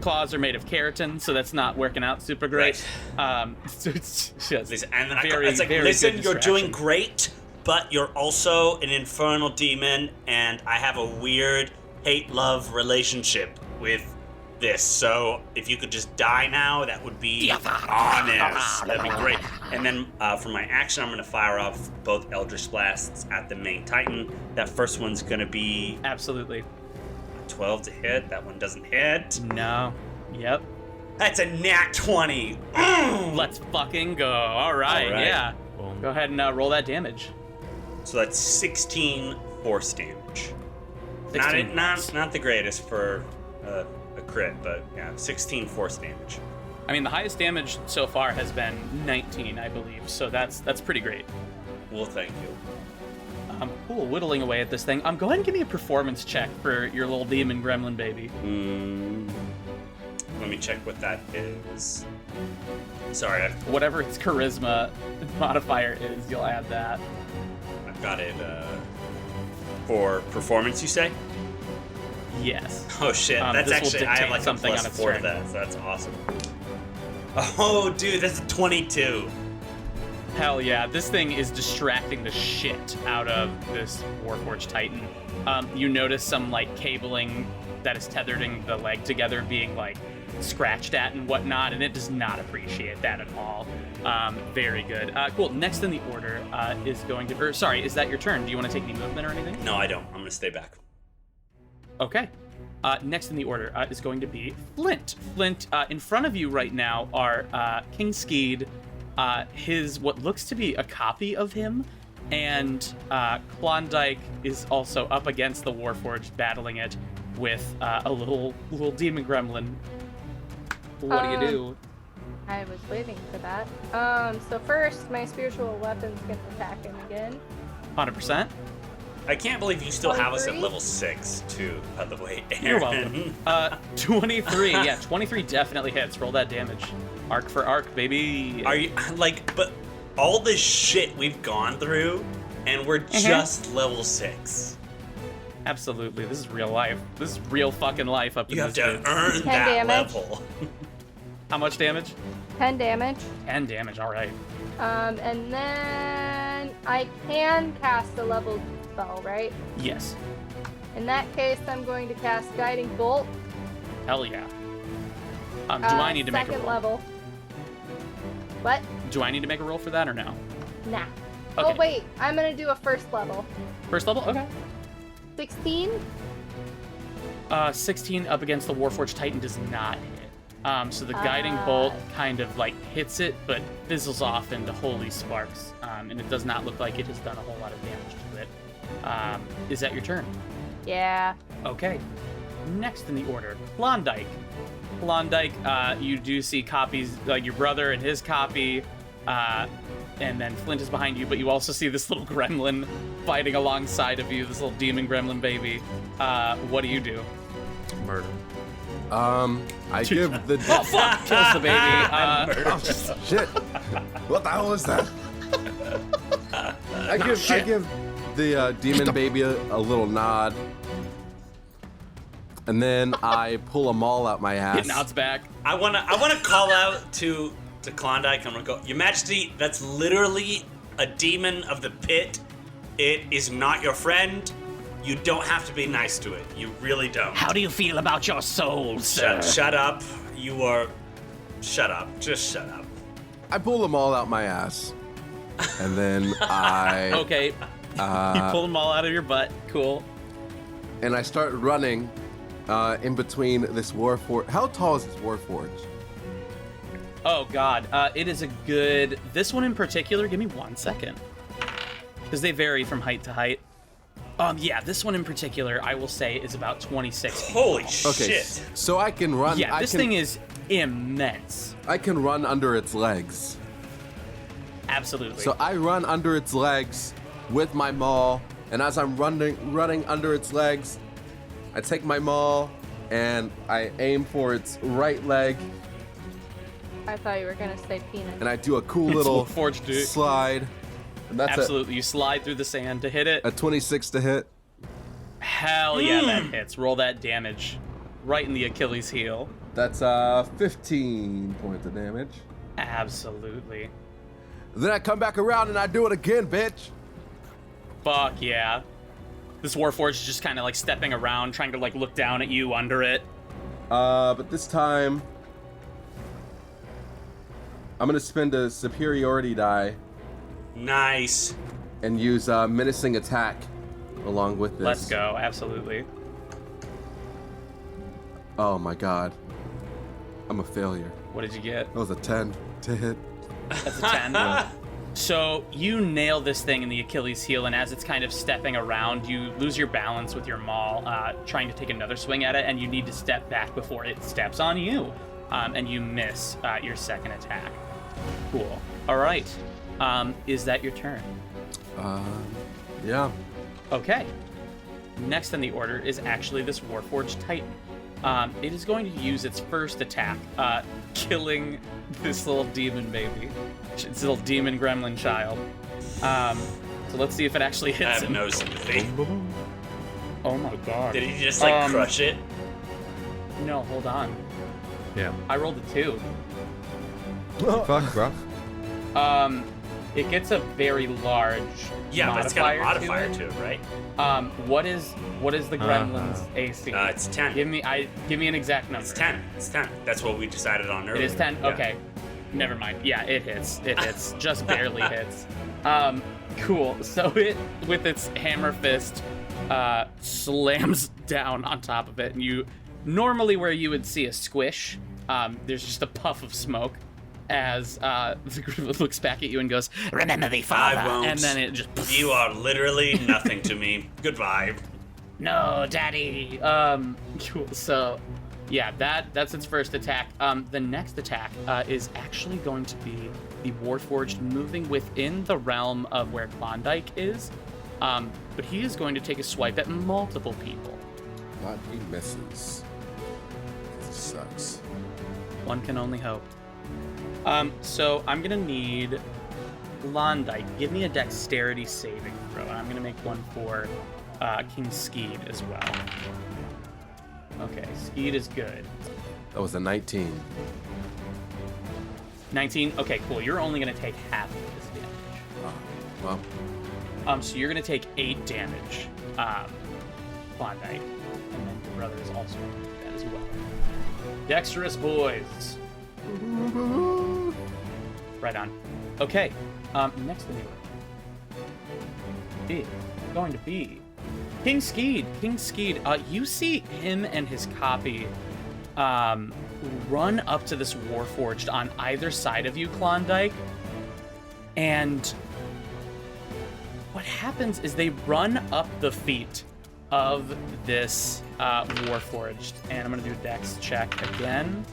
claws are made of keratin, so that's not working out super great. So it's just Listen, and then very, it's like, very listen, good you're doing distraction. great, but you're also an infernal demon, and I have a weird hate-love relationship with this. So if you could just die now, that would be honest. That'd be great. And then for my action, I'm going to fire off both Eldritch Blasts at the main Titan. That first one's going to be Absolutely. 12 to hit. That one doesn't hit. No. Yep. That's a nat 20. Let's fucking go. All right. Yeah. Boom. Go ahead and roll that damage. So that's 16 force damage. 16. Not the greatest for a crit, but yeah, 16 force damage. I mean, the highest damage so far has been 19, I believe. So that's pretty great. Well, thank you. Cool, whittling away at this thing. Go ahead and give me a performance check for your little demon gremlin baby. Let me check what that is. Sorry, Whatever its charisma modifier is, you'll add that. I've got it for performance, you say? Yes. Oh shit, that's this will actually, I have dictate like a something on plus its 4 to turn. that, so that's awesome. Oh, dude, that's a 22. Hell yeah, this thing is distracting the shit out of this Warforged Titan. You notice some like cabling that is tethering the leg together being like scratched at and whatnot, and it does not appreciate that at all. Very good. Cool. Next in the order is going to. Sorry, is that your turn? Do you want to take any movement or anything? No, I don't. I'm gonna stay back. Okay. Next in the order is going to be Flint. Flint, in front of you right now are King Skeed, his what looks to be a copy of him, and Klondike is also up against the Warforged, battling it with a little demon gremlin. What do you do? I was waiting for that. So first, my spiritual weapon's gonna attack him again. 100%. I can't believe you still have us at 23? level 6, too, by the way, Aaron. You're welcome. 23. Yeah, 23 definitely hits. Roll that damage. Arc for arc, baby. Are you, like, but all this shit we've gone through, and we're just level 6. Absolutely. This is real life. This is real fucking life up in You have this to bitch. earn 10 that damage. level. How much damage? 10 damage. 10 damage, alright. And then I can cast a level spell, right? Yes. In that case, I'm going to cast Guiding Bolt. Hell yeah. Do I need to make a second roll? level. What? Do I need to make a roll for that or no? Nah. Okay. Oh wait, I'm gonna do a first level. First level? Okay. 16. 16 up against the Warforged Titan does not hit. So the Guiding Bolt kind of like hits it, but fizzles off into holy sparks. And it does not look like it has done a whole lot of damage to it. Is that your turn? Yeah. Okay. Next in the order, Klondike. Klondike, you do see copies, like your brother and his copy, and then Flint is behind you, but you also see this little gremlin fighting alongside of you, this little demon gremlin baby. What do you do? Murder. I give the. Oh, fuck! Kills the baby. Oh, shit! What the hell is that? I give the demon baby a little nod, and then I pull a maul out my ass. It nods back. I wanna call out to Klondike. I'm gonna go, Your Majesty, that's literally a demon of the pit. It is not your friend. You don't have to be nice to it. You really don't. How do you feel about your soul, sir? Shut up. You are... Shut up. Just shut up. I pull them all out my ass. And then I... Okay. You pull them all out of your butt. Cool. And I start running in between this Warforged. How tall is this Warforged? Oh, God. It is a good... This one in particular, give me 1 second. Because they vary from height to height. Yeah, this one in particular, I will say, is about 26 feet Holy tall. Okay, shit. so I can run. Yeah, this thing is immense. I can run under its legs. Absolutely. So I run under its legs with my maul, and as I'm running under its legs, I take my maul and I aim for its right leg, I thought you were gonna say penis. and I do a cool little Warforged, dude. slide. And that's Absolutely. You slide through the sand to hit it. a 26 to hit. Hell yeah, that hits. Roll that damage right in the Achilles heel. That's 15 points of damage. Absolutely. Then I come back around and I do it again, bitch. Fuck yeah. This Warforged is just kind of like stepping around, trying to like look down at you under it. But this time, I'm gonna spend a superiority die Nice. and use menacing attack along with this. Let's go. Absolutely. Oh my god. I'm a failure. What did you get? That was a 10 to hit. That's a 10. So you nail this thing in the Achilles heel, and as it's kind of stepping around, you lose your balance with your maul, trying to take another swing at it, and you need to step back before it steps on you, and you miss your second attack. Cool. All right. Is that your turn? Yeah. Okay. Next on the order is actually this Warforged Titan. It is going to use its first attack, killing this little demon baby. It's a little demon gremlin child. So let's see if it actually I hits have him. no sympathy. Oh my god. Did he just like crush it? No, hold on. Yeah. I rolled a 2. Fuck, bro. It gets a very large Yeah, but it's got a modifier to to it, right? it. What is the gremlin's AC? It's 10. Give me an exact number. It's 10. It's 10. That's what we decided on earlier. It is 10? Yeah. Okay. Never mind. Yeah, it hits. It hits. Just barely hits. Cool. So it, with its hammer fist, slams down on top of it. And you, normally where you would see a squish, there's just a puff of smoke as the gremlin looks back at you and goes, Remember the father. I won't. and then it just... You are literally nothing to me. Goodbye. No, daddy. Cool. So, yeah, that's its first attack. The next attack is actually going to be the Warforged moving within the realm of where Klondike is. But he is going to take a swipe at multiple people. God, he misses. This sucks. One can only hope. So I'm gonna need Klondike. Give me a dexterity saving throw. And I'm gonna make one for King Skeed as well. Okay, Skeed is good. That was a 19. 19. Okay, cool. You're only gonna take half of this damage. Well, So you're gonna take 8 damage, Klondike, and then your brother is also gonna do that as well. Dexterous boys. Right on. Okay. Next thing is going to be King Skeed. King Skeed. You see him and his copy run up to this Warforged on either side of you, Klondike, and what happens is they run up the feet of this Warforged, and I'm gonna do a dex check again.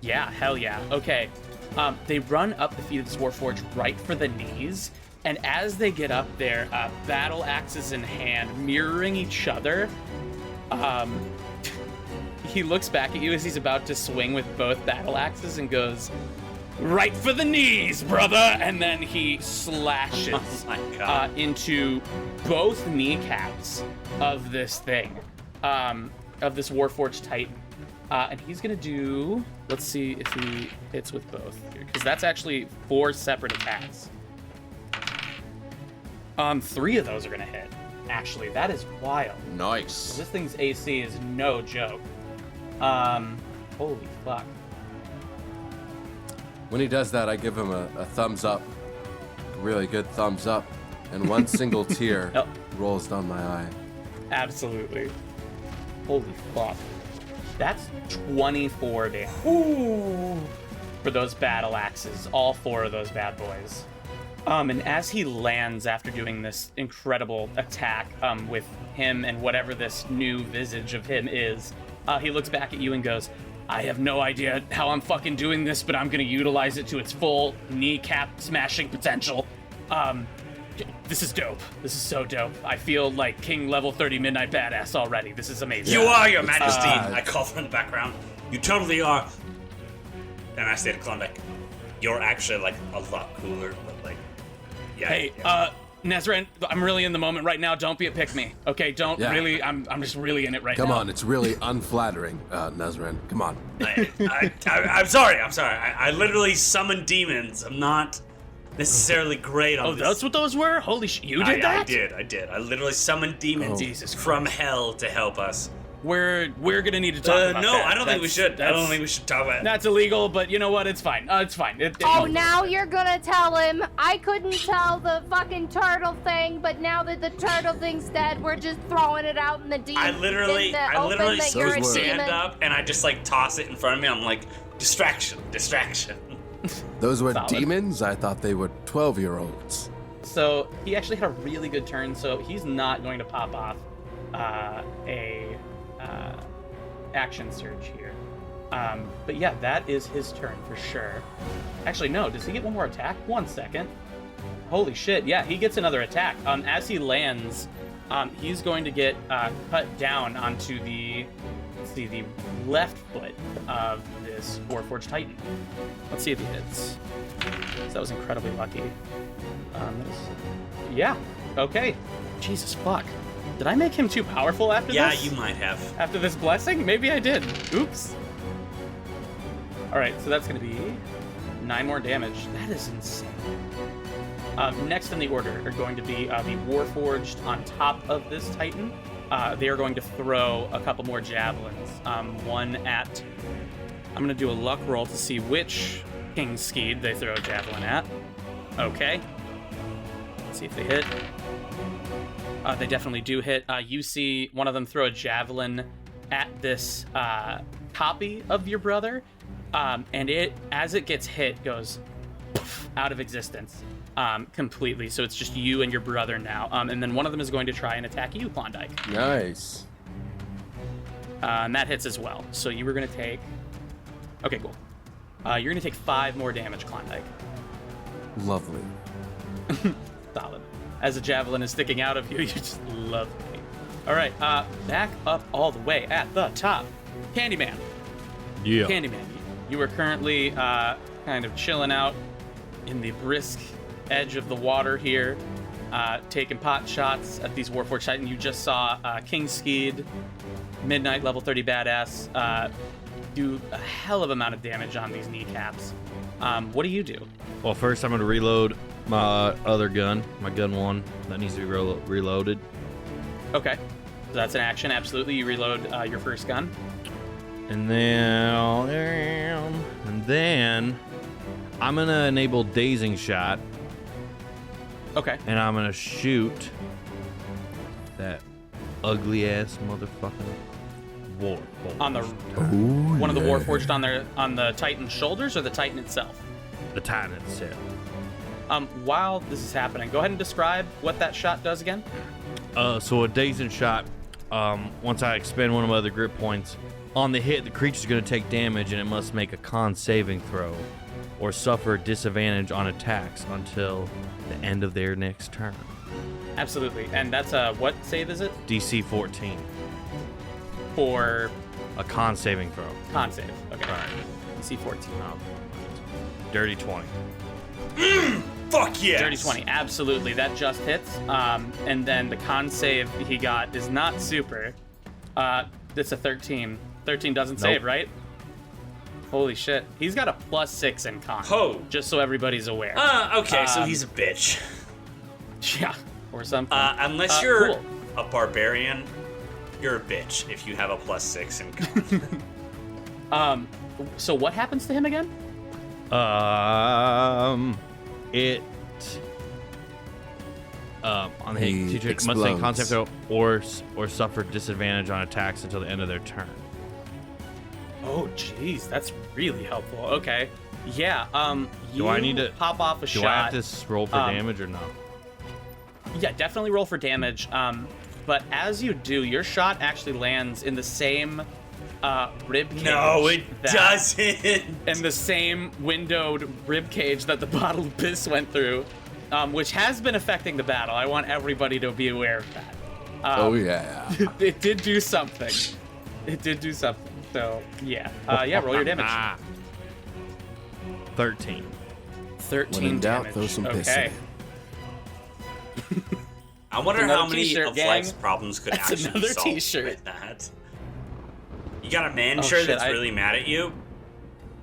Yeah, hell yeah. Okay. They run up the feet of this Warforged right for the knees, and as they get up there, battle axes in hand, mirroring each other, he looks back at you as he's about to swing with both battle axes and goes, "Right for the knees, brother!" And then he slashes Oh my God. into both kneecaps of this thing, of this Warforged Titan. And he's gonna do, let's see if he hits with both, because that's actually 4 separate attacks. 3 of those are gonna hit. actually. That is wild. Nice. This thing's AC is no joke. Holy fuck. When he does that, I give him a thumbs up. A really good thumbs up. And one single tear rolls down my eye. Absolutely. Holy fuck. That's 24 damage. Ooh. For those battle axes. All 4 of those bad boys. And as he lands after doing this incredible attack with him and whatever this new visage of him is, he looks back at you and goes, I have no idea how I'm fucking doing this, but I'm going to utilize it to its full kneecap smashing potential. This is dope. This is so dope. I feel like King level 30 Midnight Badass already. This is amazing. You are, Your Majesty. I call from the background. You totally are. And I say to Klondike, you're actually like a lot cooler, but like, yeah. Hey, Nezran, I'm really in the moment right now. Don't be a pick me. Okay, don't really. I'm just really in it right now. Come on, it's really unflattering, Nezran. Come on. I'm sorry. I literally summoned demons. I'm not necessarily great on this. Oh, that's what those were? Holy shit, you did that? I did. I literally summoned demons Jesus from hell to help us. We're gonna need to talk about no, that. I don't think we should. I don't think we should talk about it. That's illegal, but you know what? It's fine. It's fine. Now you're gonna tell him I couldn't tell the fucking turtle thing, but now that the turtle thing's dead, we're just throwing it out in the deep. I literally stand up and I just like toss it in front of me. I'm like, distraction. Those were Solid. demons? I thought they were 12-year-olds. So he actually had a really good turn, so he's not going to pop off a action surge here. But yeah, that is his turn for sure. Actually, no, does he get one more attack? 1 second. Holy shit, yeah, he gets another attack. As he lands, he's going to get cut down onto the left foot of this Warforged Titan. Let's see if he hits. So that was incredibly lucky. Yeah, okay. Jesus fuck. Did I make him too powerful after this? Yeah, you might have. After this blessing? Maybe I did. Oops. Alright, so that's going to be 9 more damage. That is insane. Next in the order are going to be the Warforged on top of this Titan. They are going to throw a couple more javelins. One at... I'm going to do a luck roll to see which King Skeed they throw a javelin at. Okay. Let's see if they hit. They definitely do hit. You see one of them throw a javelin at this copy of your brother, and it, as it gets hit, goes out of existence completely. So it's just you and your brother now. And then one of them is going to try and attack you, Klondike. Nice. And that hits as well. So you were going to take... Okay, cool. You're going to take 5 more damage, Klondike. Lovely. Solid. As a javelin is sticking out of you, you just love me. All right, back up all the way at the top. Candyman. Yeah. Candyman, you are currently kind of chilling out in the brisk edge of the water here, taking pot shots at these Warforged Titan. You just saw King Skeed, Midnight level 30 badass, do a hell of amount of damage on these kneecaps. What do you do? Well, first I'm going to reload my other gun, my gun 1. That needs to be reloaded. Okay. So that's an action, absolutely. You reload your first gun. And then I'm going to enable Dazing Shot. Okay. And I'm going to shoot that ugly-ass motherfucking Warforged. On the one of the Warforged on the Titan's shoulders or the Titan itself? The Titan itself. While this is happening, go ahead and describe what that shot does again. So a Dazing Shot, once I expend one of my other grip points, on the hit, the creature's going to take damage and it must make a con saving throw or suffer disadvantage on attacks until the end of their next turn. Absolutely. And that's what save is it? DC 14. For a con saving throw. Con save. Okay. All right. DC 14. Oh. Dirty 20. Fuck yes! Dirty 20. Absolutely. That just hits. And then the con save he got is not super. It's a 13. 13 doesn't save, right? Holy shit. He's got a +6 in con. Oh. Just so everybody's aware. Okay, so he's a bitch. Yeah. Or something. Unless you're cool. a barbarian, you're a bitch if you have a +6 in con. So what happens to him again? It on the He teacher must make explodes. concept throw or suffer disadvantage on attacks until the end of their turn. Oh, jeez, that's really helpful. Okay. Yeah. Do I need to pop off a Do shot? I have to roll for damage or no? Yeah, definitely roll for damage. But as you do, your shot actually lands in the same rib cage. No, it doesn't. In the same windowed rib cage that the bottle of piss went through, which has been affecting the battle. I want everybody to be aware of that. Oh yeah. It did do something. It did do something. So yeah, roll your damage. 13. 13 When in doubt, damage. throw some piss Okay. in. I wonder Another how many t-shirt, of gang. life's problems could That's actually another be solved t-shirt. with that. You got a man Oh, shirt shit, that's I- really mad at you?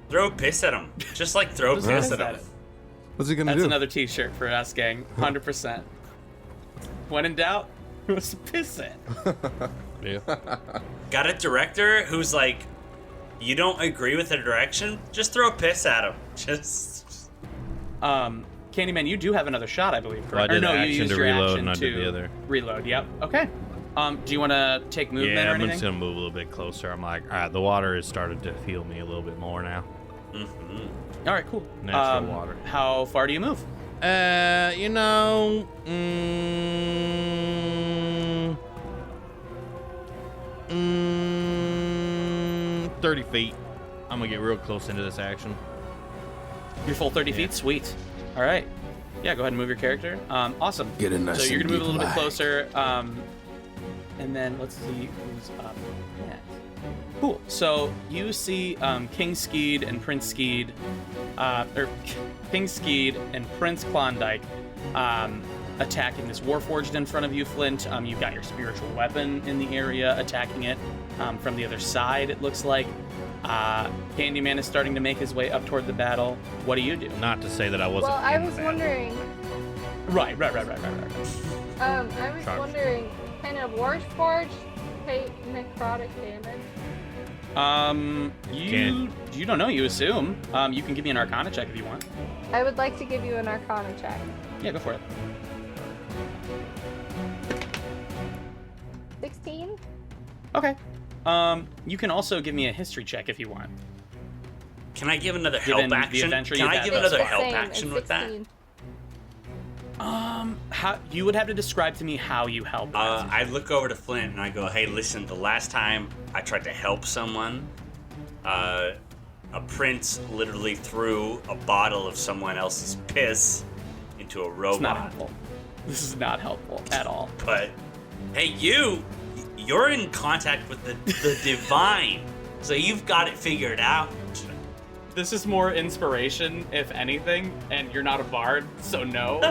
Throw piss at him. Just like throw Who's piss gonna at say him. What's he gonna That's do? another t-shirt for us, gang. 100%. When in doubt, piss it. Yeah. Got a director who's like, you don't agree with the direction? Just throw piss at him. Just. Candyman, you do have another shot, I believe. Well, I correct? did or no, you action used to your reload action and I to did the other. reload. Yep. Okay. Do you want to take movement Yeah, or I'm anything? just gonna move a little bit closer. I'm like, all right, the water has started to heal me a little bit more now. All right, cool. Natural water. How far do you move? 30 feet. I'm gonna get real close into this action. Your full 30 feet? Sweet. All right. Yeah, go ahead and move your character. Awesome. Get in nice So you're and going to move a deep little bit lag. closer. And then let's see who's up next. Cool. So you see King Skeed and Prince Skeed, or King Skeed and Prince Klondike attacking this Warforged in front of you, Flint. You've got your spiritual weapon in the area attacking it from the other side, it looks like. Candyman is starting to make his way up toward the battle. What do you do? Not to say that I wasn't. Well, I in was that. wondering. Right. I was Charge. wondering, can a Warforged take necrotic damage? You don't know. You assume. You can give me an Arcana check if you want. I would like to give you an Arcana check. Yeah, go for it. 16? Okay. You can also give me a history check if you want. Can I give another help Given the action? adventure Can you've I had give thus another far. help Same, action it's with that? 16. How you would have to describe to me how you help. I look over to Flint and I go, hey, listen, the last time I tried to help someone, a prince literally threw a bottle of someone else's piss into a It's not robot. helpful. This is not helpful at all. But, hey, you're in contact with the divine, so you've got it figured out. This is more inspiration, if anything, and you're not a bard, so no.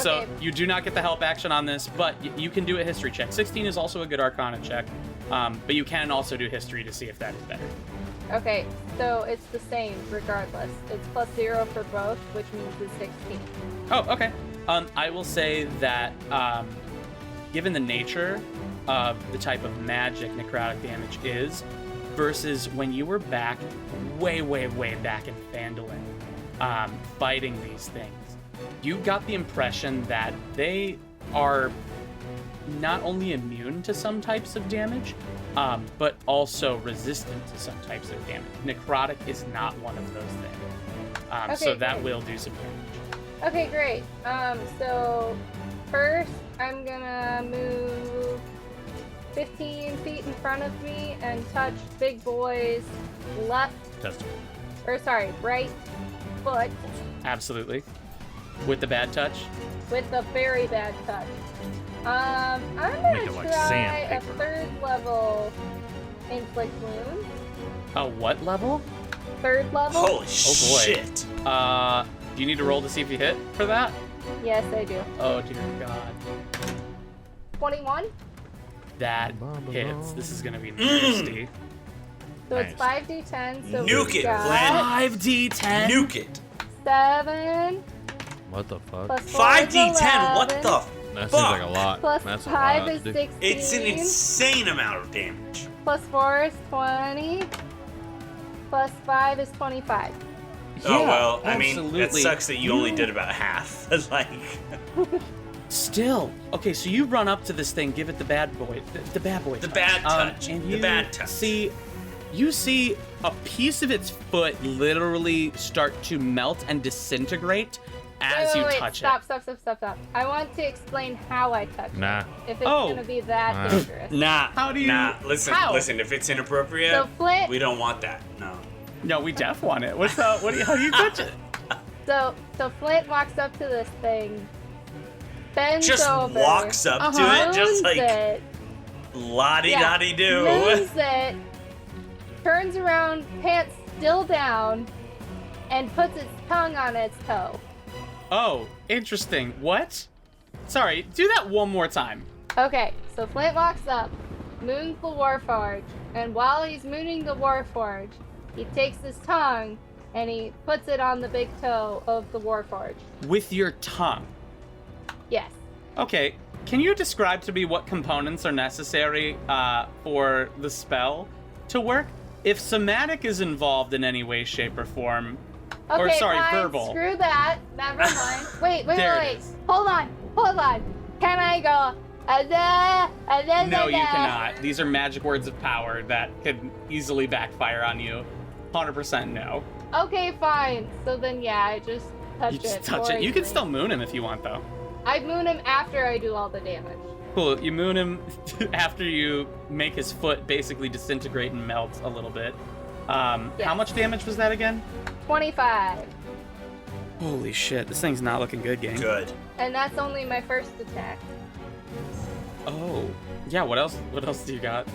So Okay. you do not get the help action on this, but you can do a history check. 16 is also a good Arcana check, but you can also do history to see if that is better. Okay, so it's the same regardless. It's +0 for both, which means it's 16. Oh, okay. I will say that given the nature of the type of magic necrotic damage is, versus when you were back, way back in Phandalin, fighting these things, you got the impression that they are not only immune to some types of damage, but also resistant to some types of damage. Necrotic is not one of those things. So Okay, that great. will do some damage. Okay, great. So first I'm gonna move 15 feet in front of me and touch Big Boy's right foot Absolutely. With the bad touch. with a very bad touch. I'm Make gonna it like try a sandpaper. 3rd level inflict wounds. What level? 3rd level? Holy boy. shit. Do you need to roll to see if you hit for that? Yes, I do. Oh dear God. 21. That hits. This is gonna be nasty. So it's Nice. 5d10. So Nuke we've it, got Glenn. 5d10. Nuke it. 7 What the fuck? plus 4 is 5d10. What 11. the That seems like a lot. Plus That's a 5 lot is to do. 16. It's an insane amount of damage. Plus 4 is 20. Plus 5 is 25. Oh Yeah, well, I mean, it absolutely. sucks that you only did about half. Like, Still. Okay, so you run up to this thing, give it the bad boy. The bad boy. The touch. bad touch. And The you bad touch. You see a piece of its foot literally start to melt and disintegrate as you wait, touch stop, it. Stop. I want to explain how I touch Nah. it. If it's Oh. gonna be that Nah. dangerous. nah. How do you- Nah. Listen. how? Listen. If it's inappropriate, So Flint, we don't want that. No. No, we def want it. What's up? How do you touch it? so Flint walks up to this thing, bends Just over, walks up to it, just moons like it, la-di-da-di-do. moons it, turns around, pants still down, and puts its tongue on its toe. Oh, interesting. What? Sorry, do that one more time. Okay, so Flint walks up, moons the Warforged, and while he's mooning the Warforged, he takes his tongue and he puts it on the big toe of the Warforged. With your tongue. Yes. Okay, can you describe to me what components are necessary for the spell to work? If somatic is involved in any way, shape, or form, Okay, or sorry, fine, verbal. screw that. Never mind. Wait. There it is. Hold on. Can I go? No, you cannot. These are magic words of power that could easily backfire on you. 100% no. Okay, fine. So then, yeah, I just touch You it. just touch it. You can still moon him if you want, though. I moon him after I do all the damage. Cool. You moon him after you make his foot basically disintegrate and melt a little bit. How Yes. much damage was that again? 25. Holy shit, this thing's not looking good, gang. Good. And that's only my first attack. Oh. Yeah, what else? What else do you got?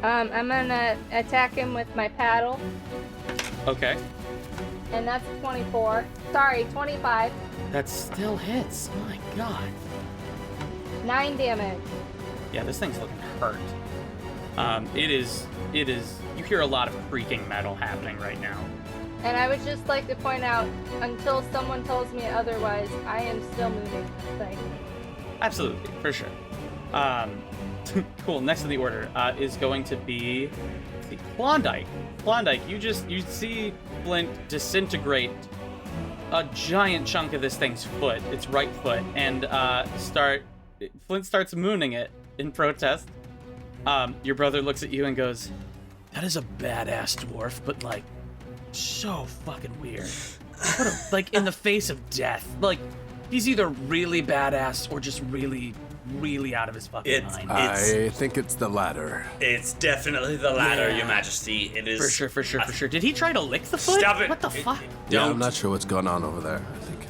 I'm gonna attack him with my paddle, Okay. and that's 24. Sorry, 25. That still hits. Oh my god. 9 damage. Yeah, this thing's looking hurt. It is, you hear a lot of creaking metal happening right now. And I would just like to point out, until someone tells me otherwise, I am still moving this thing. Absolutely, for sure. Cool, next in the order is going to be Klondike. Klondike, you see Flint disintegrate a giant chunk of this thing's foot, its right foot, and Flint starts mooning it in protest. Your brother looks at you and goes, "That is a badass dwarf, but like, so fucking weird. What a, like, in the face of death. Like, he's either really badass or just really, really out of his fucking mind." I think it's the latter. It's definitely the latter, Yeah. Your Majesty. It is. For sure. Did he try to lick the foot? Stop it. What the fuck? Yeah, I'm Don't. not sure what's going on over there. I think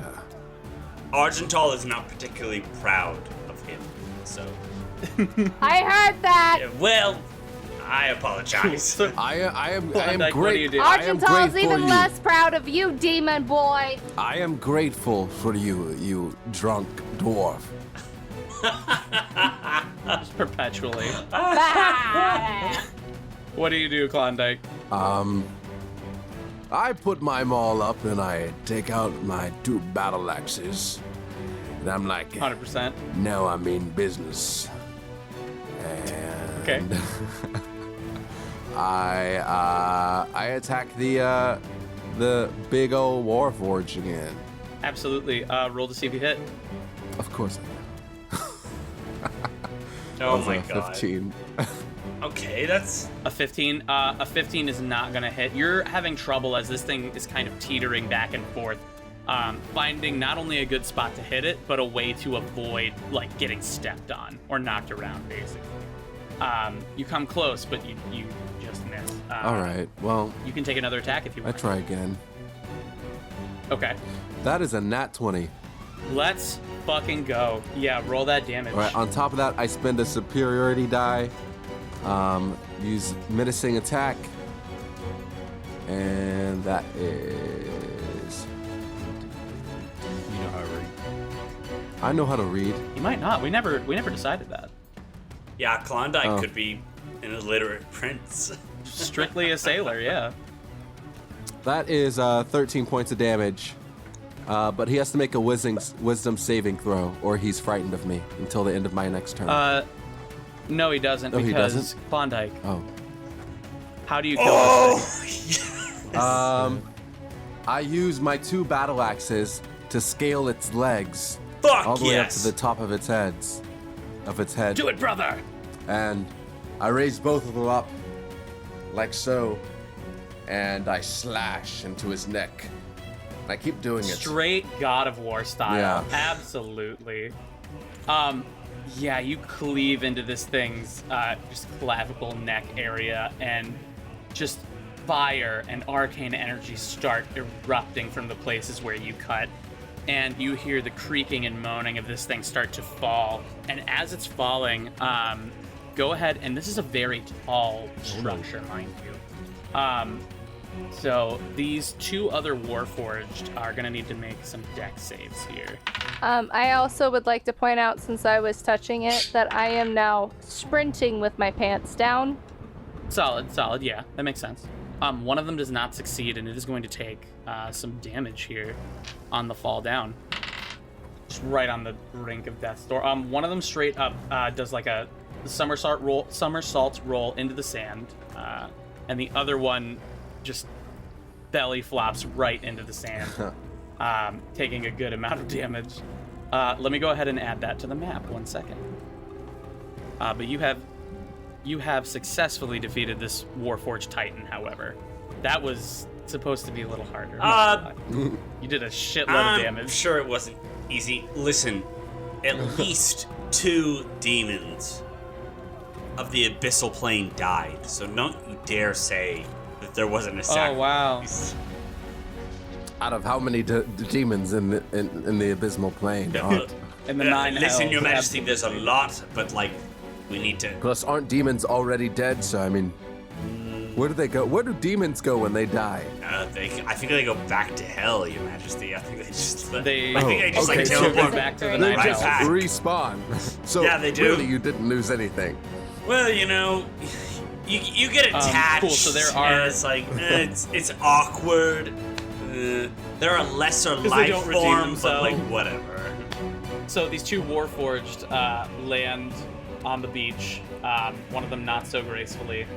Argental is not particularly proud of him, so. I heard that! Well, I apologize. So, I am Klondike, what do you great. do? I am Argental's grateful even you. less proud of you, demon boy! I am grateful for you, you drunk dwarf. just perpetually. Ah! What do you do, Klondike? I put my maul up and I take out my 2 battle axes. And I'm like, 100%. now I mean business. And Okay. I attack the big old Warforged again. Absolutely. Roll to see if you hit. Of course I Oh am. my That was a god. 15. Okay, that's. A 15. A 15 is not gonna hit. You're having trouble as this thing is kind of teetering back and forth, finding not only a good spot to hit it, but a way to avoid like getting stepped on or knocked around, basically. You come close, but you just miss. All right. Well, You can take another attack if you I want. try again. Okay. That is a nat 20. Let's fucking go. Yeah, roll that damage. All right. On top of that, I spend a superiority die. Use menacing attack, and that is. You know how to read. I know how to read. You might not. We never decided that. Yeah, Klondike Oh. could be an illiterate prince. Strictly a sailor, yeah. That is 13 points of damage. But he has to make a wisdom saving throw, or he's frightened of me until the end of my next turn. No, he doesn't. Oh, he because doesn't? Klondike. Oh. How do you kill this thing? I use my 2 battle axes to scale its legs Fuck all the way up to yes. the top of its head. Do it, brother! And I raise both of them up like so, and I slash into his neck. And I keep doing it. Straight God of War style. Yeah. Absolutely. Yeah, you cleave into this thing's just clavicle neck area, and just fire and arcane energy start erupting from the places where you cut. And you hear the creaking and moaning of this thing start to fall. And as it's falling, go ahead, and this is a very tall structure, mind you. So these 2 other Warforged are gonna need to make some dex saves here. I also would like to point out, since I was touching it, that I am now sprinting with my pants down. Solid, yeah, that makes sense. One of them does not succeed, and it is going to take some damage here on the fall down. Just right on the brink of death's door. One of them straight up does like a somersault roll into the sand, and the other one just belly flops right into the sand, taking a good amount of damage. Let me go ahead and add that to the map. 1 second. But you have successfully defeated this Warforged Titan, however. That was supposed to be a little harder. You did a shitload of damage. I'm sure it wasn't easy. Listen, at least 2 demons of the abyssal plane died, so don't you dare say that there wasn't a sacrifice. Oh, wow. Out of how many demons in the abysmal plane? And the 9 Listen, hells, Your Majesty, absolutely. there's a lot, but like, we need to. Plus, aren't demons already dead? So I mean, where do they go? Where do demons go when they die? I think they go back to hell, Your Majesty. I think they just. They- I think they just okay, like so teleport they're back to the They They Right just back. respawn. So Yeah, they do. Really, you didn't lose anything. Well, you know, you get attached. Cool, so there are- and it's like it's awkward. There are lesser they life don't redeem forms, but like themselves. whatever. So these 2 Warforged land on the beach. One of them not so gracefully.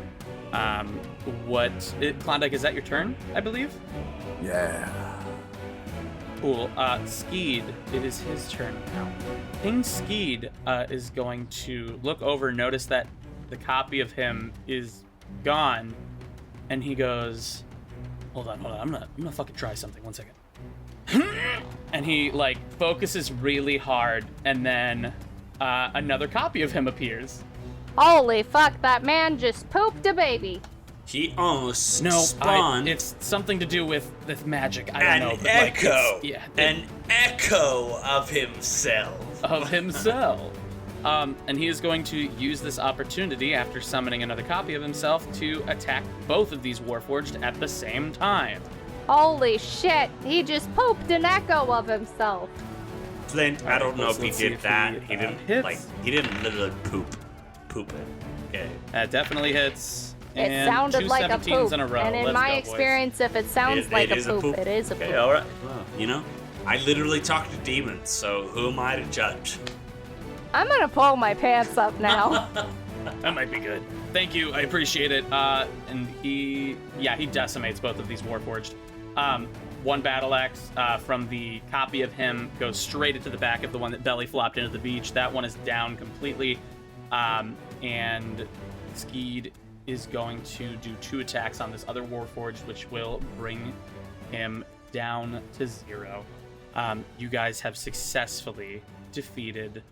Klondike, is that your turn, I believe? Yeah. Cool. Skeed, it is his turn now. King Skeed is going to look over, notice that the copy of him is gone, and he goes, Hold on. I'm gonna fucking try something. 1 second. And he like focuses really hard, and then another copy of him appears. Holy fuck, that man just pooped a baby. He almost No, spawned it's something to do with magic. I an don't know, but echo, like, an echo of himself. of himself. And he is going to use this opportunity after summoning another copy of himself to attack both of these Warforged at the same time. Holy shit, he just pooped an echo of himself. Flint, I don't know if he let's see did if that. he, He didn't hits. he didn't literally poop it. Okay. That definitely hits. It And sounded 2 like a 17s poop. in a row. And in Let's my go, boys. experience, if it sounds like a is poop, it is a Okay, poop. all right. Well, you know, I literally talk to demons, so who am I to judge? I'm gonna pull my pants up now. That might be good. Thank you. I appreciate it. And he decimates both of these Warforged. One battle axe from the copy of him goes straight into the back of the one that belly flopped into the beach. That one is down completely. And Skeed is going to do 2 attacks on this other Warforged, which will bring him down to 0. You guys have successfully defeated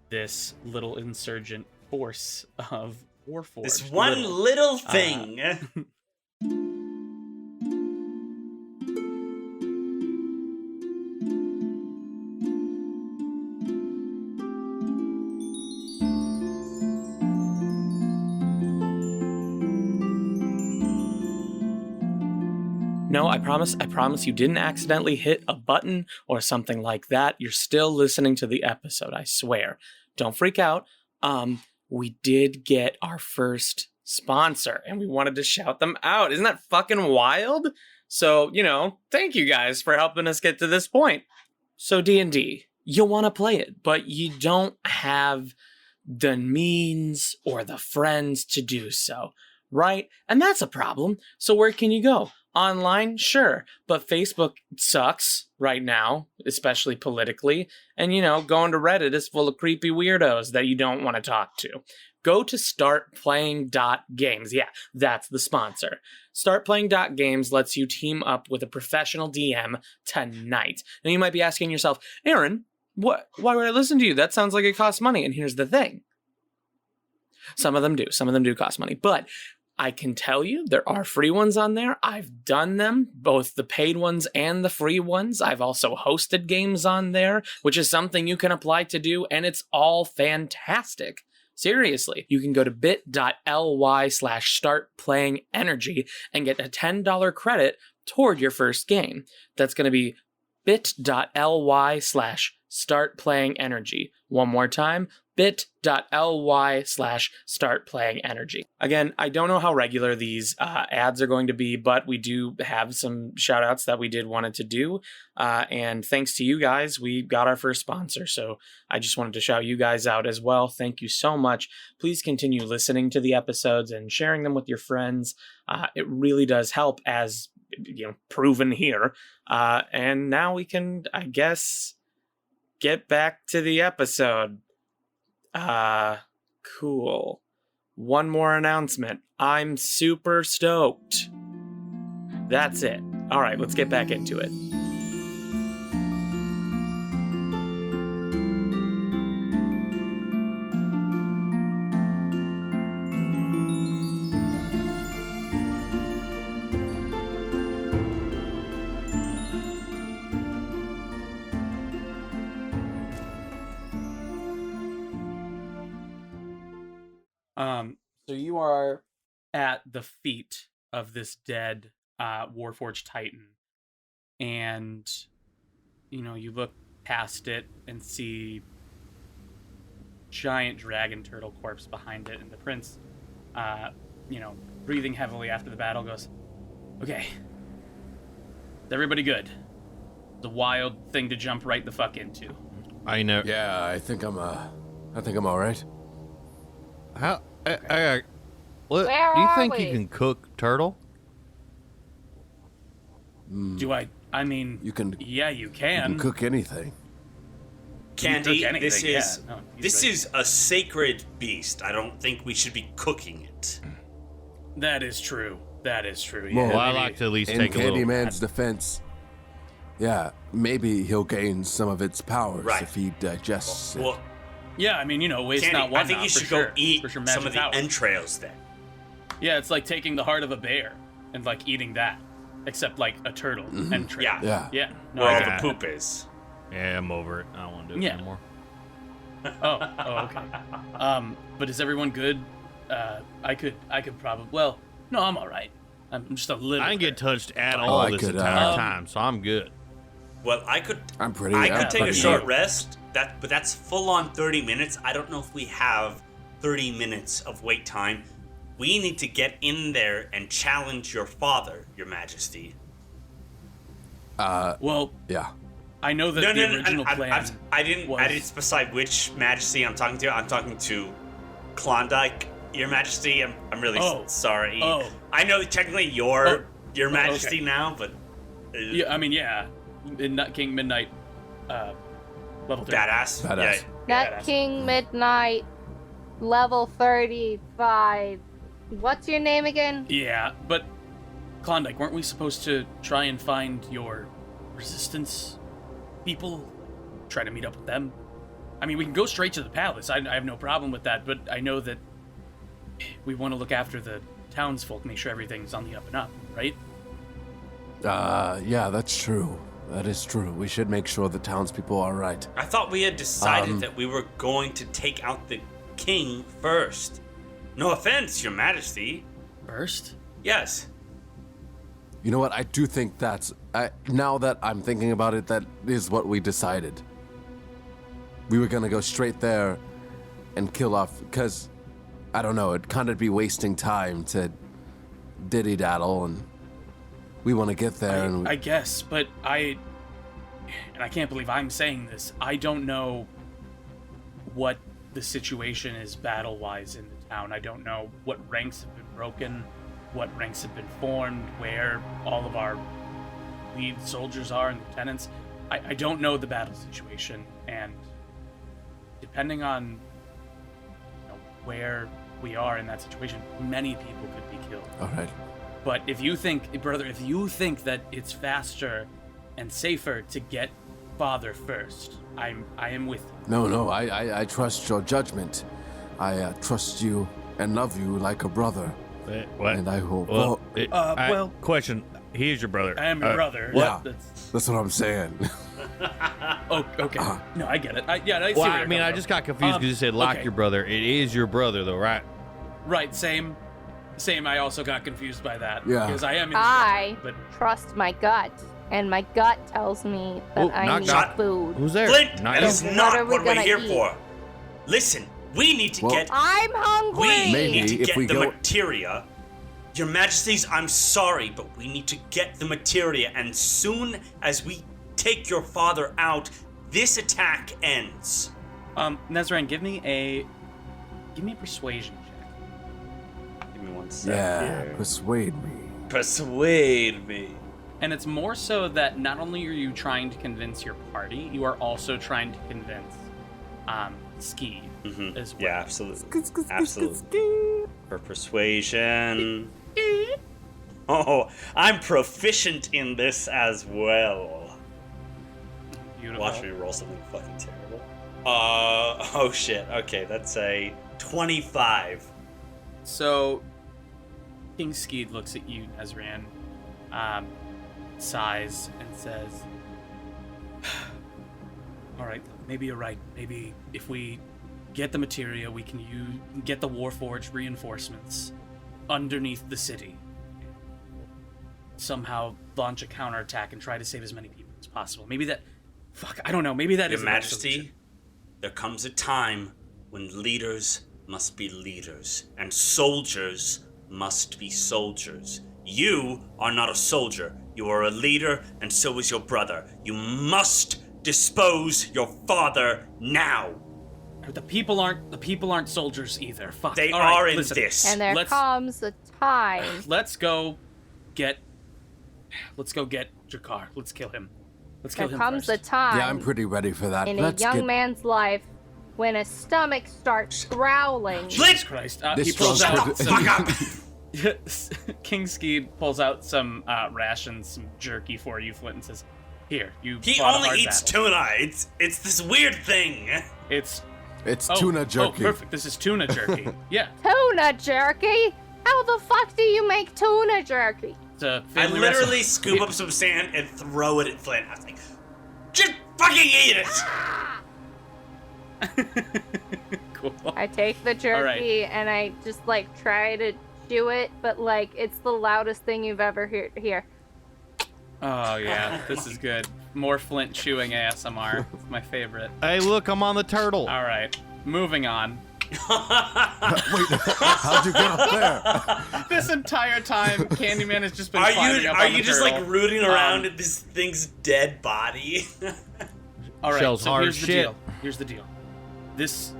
this little insurgent force of Warforged. This one little thing. No, I promise you didn't accidentally hit a button or something like that. You're still listening to the episode, I swear. Don't freak out. We did get our first sponsor, and we wanted to shout them out. Isn't that fucking wild? So, thank you guys for helping us get to this point. So D&D, you want to play it, but you don't have the means or the friends to do so, right? And that's a problem. So where can you go? Online? Sure. But Facebook sucks right now, especially politically. And, going to Reddit is full of creepy weirdos that you don't want to talk to. Go to startplaying.games. Yeah, that's the sponsor. Startplaying.games lets you team up with a professional DM tonight. Now you might be asking yourself, Aaron, why would I listen to you? That sounds like it costs money. And here's the thing. Some of them do. Some of them do cost money. But I can tell you there are free ones on there. I've done them, both the paid ones and the free ones. I've also hosted games on there, which is something you can apply to do, and it's all fantastic. Seriously, you can go to bit.ly/startplayingenergy and get a $10 credit toward your first game. That's going to be bit.ly/startplayingenergy. One more time, bit.ly/startplayingenergy. Again, I don't know how regular these ads are going to be, but we do have some shout outs that we did wanted to do. And thanks to you guys, we got our first sponsor. So I just wanted to shout you guys out as well. Thank you so much. Please continue listening to the episodes and sharing them with your friends. It really does help, as proven here. And now we can, I guess, get back to the episode. Cool. One more announcement. I'm super stoked. That's it. All right, let's get back into it. So you are at the feet of this dead Warforged Titan, and you look past it and see giant dragon turtle corpse behind it, and the prince, breathing heavily after the battle, goes, "Okay, is everybody good? It's a wild thing to jump right the fuck into." I know. Yeah, I think I'm all right. How? What? Where Do you are think we? you can cook turtle? Do I mean, You can. yeah, you You can. can cook anything. Candy, anything, this yeah. is No, he's this right. is a sacred beast. I don't think we should be cooking it. That is true. That is true. Well, Yeah, Well, I maybe- like to at least In take a little. Candyman's defense, yeah, maybe he'll gain some of its powers Right. if he digests it. Well, Yeah, I mean, waste Candy, not one. I think now, you for should sure. go eat For sure, some of magic the power. entrails then. Yeah, it's like taking the heart of a bear and eating that, except a turtle entrail. Yeah. Yeah. Yeah. No, Where I all get the poop is. Yeah, I'm over it. I don't want to do it Yeah. anymore. Oh, okay. But is everyone good? I could probably. Well, no, I'm all right. I'm just a little. I didn't get touched at Oh, all I this could, entire time, so I'm good. Well, I could I'm pretty. I I'm could take a pretty short good. rest. But that's full on 30 minutes. I don't know if we have 30 minutes of wait time. We need to get in there and challenge your father, Your Majesty. Well, Yeah. I know that No, the no, original no. plan. I didn't was- specify which Majesty I'm talking to. I'm talking to Klondike, Your Majesty. I'm really sorry. Oh. I know technically you're Your Majesty okay. now, but Yeah, I mean, yeah. King Midnight, level 3. badass. Badass. Yeah. Nut badass. King Midnight, level 35. What's your name again? Yeah, but Klondike, weren't we supposed to try and find your resistance people? Try to meet up with them? I mean, we can go straight to the palace. I have no problem with that, but I know that we want to look after the townsfolk, make sure everything's on the up and up, right? Yeah, that's true. That is true. We should make sure the townspeople are right. I thought we had decided that we were going to take out the king first. No offense, Your Majesty. First? Yes. You know what? I do think now that I'm thinking about it, that is what we decided. We were gonna go straight there and kill off, because, I don't know, it'd kind of be wasting time to diddy-daddle and We want to get there, and I guess, but and I can't believe I'm saying this. I don't know what the situation is battle-wise in the town. I don't know what ranks have been broken, what ranks have been formed, where all of our lead soldiers are and lieutenants. I don't know the battle situation, and depending on where we are in that situation, many people could be killed. all right. But if you think, brother, if you think that it's faster and safer to get father first, I am with you. No, I trust your judgment. I trust you and love you like a brother. What? And I hope. Well, question. He is your brother. I am your brother. Yeah. That's... That's what I'm saying. Oh, okay. No, I get it. I see Well, where you're I mean, coming I from. just got confused because you said like okay. your brother. It is your brother, though, right? Right, same. I also got confused by that. Yeah. Because I am. I But trust my gut, and my gut tells me that Oh, I knock, need knock. food. Who's there? Flint, Not that you. is What not are we what we're gonna here eat? for. Listen, we need to Well- get I'm hungry. We Maybe need to if get we the go- materia. Your Majesties, I'm sorry, but we need to get the materia, and soon as we take your father out, this attack ends. Nezran, give me a persuasion check. Give me one second. Yeah, here. persuade me. Persuade me. And it's more so that not only are you trying to convince your party, you are also trying to convince Ski as well. Yeah, absolutely. Absolutely. For persuasion. Oh, I'm proficient in this as well. Beautiful. Watch me roll something fucking terrible. Oh shit. Okay, that's a 25. So, King Skeed looks at you, Nezran, sighs, and says, all right, maybe you're right. Maybe if we get the materia, we can get the Warforged reinforcements underneath the city. Somehow launch a counterattack and try to save as many people as possible. Maybe that... Fuck, I don't know. Maybe that Your is the best Majesty, solution. there comes a time when leaders must be leaders, and soldiers must be soldiers. You are not a soldier. You are a leader, and so is your brother. You must dispose your father now. The people aren't soldiers either. Fuck. They All right, are in listen. this. And there Let's- comes a time. Let's go get Jakar. Let's kill him. Let's kill There him comes first. a time Yeah, I'm pretty ready for that. in Let's a young get man's life when his stomach starts growling. Jesus Christ. this He pulls strong- out Fuck up! King Skeed pulls out some rations, some jerky for you, Flint, and says, "Here, you." He fought a only hard eats battle." tuna. It's this weird thing. It's tuna jerky. Oh, perfect. This is tuna jerky. Yeah, Tuna jerky? How the fuck do you make tuna jerky? it's a I family literally recipe. scoop up some sand and throw it at Flint. I was like, just fucking eat it! Cool. I take the jerky and I just try to chew it, but it's the loudest thing you've ever hear. Oh yeah, this is good. More Flint chewing ASMR. It's my favorite. Hey, look, I'm on the turtle. All right, moving on. Wait, how'd you get up there? This entire time, Candyman has just been Are climbing you up are on you the just turtle. rooting around at this thing's dead body? All right, Shell's so hard here's the shit. deal. Here's the deal. This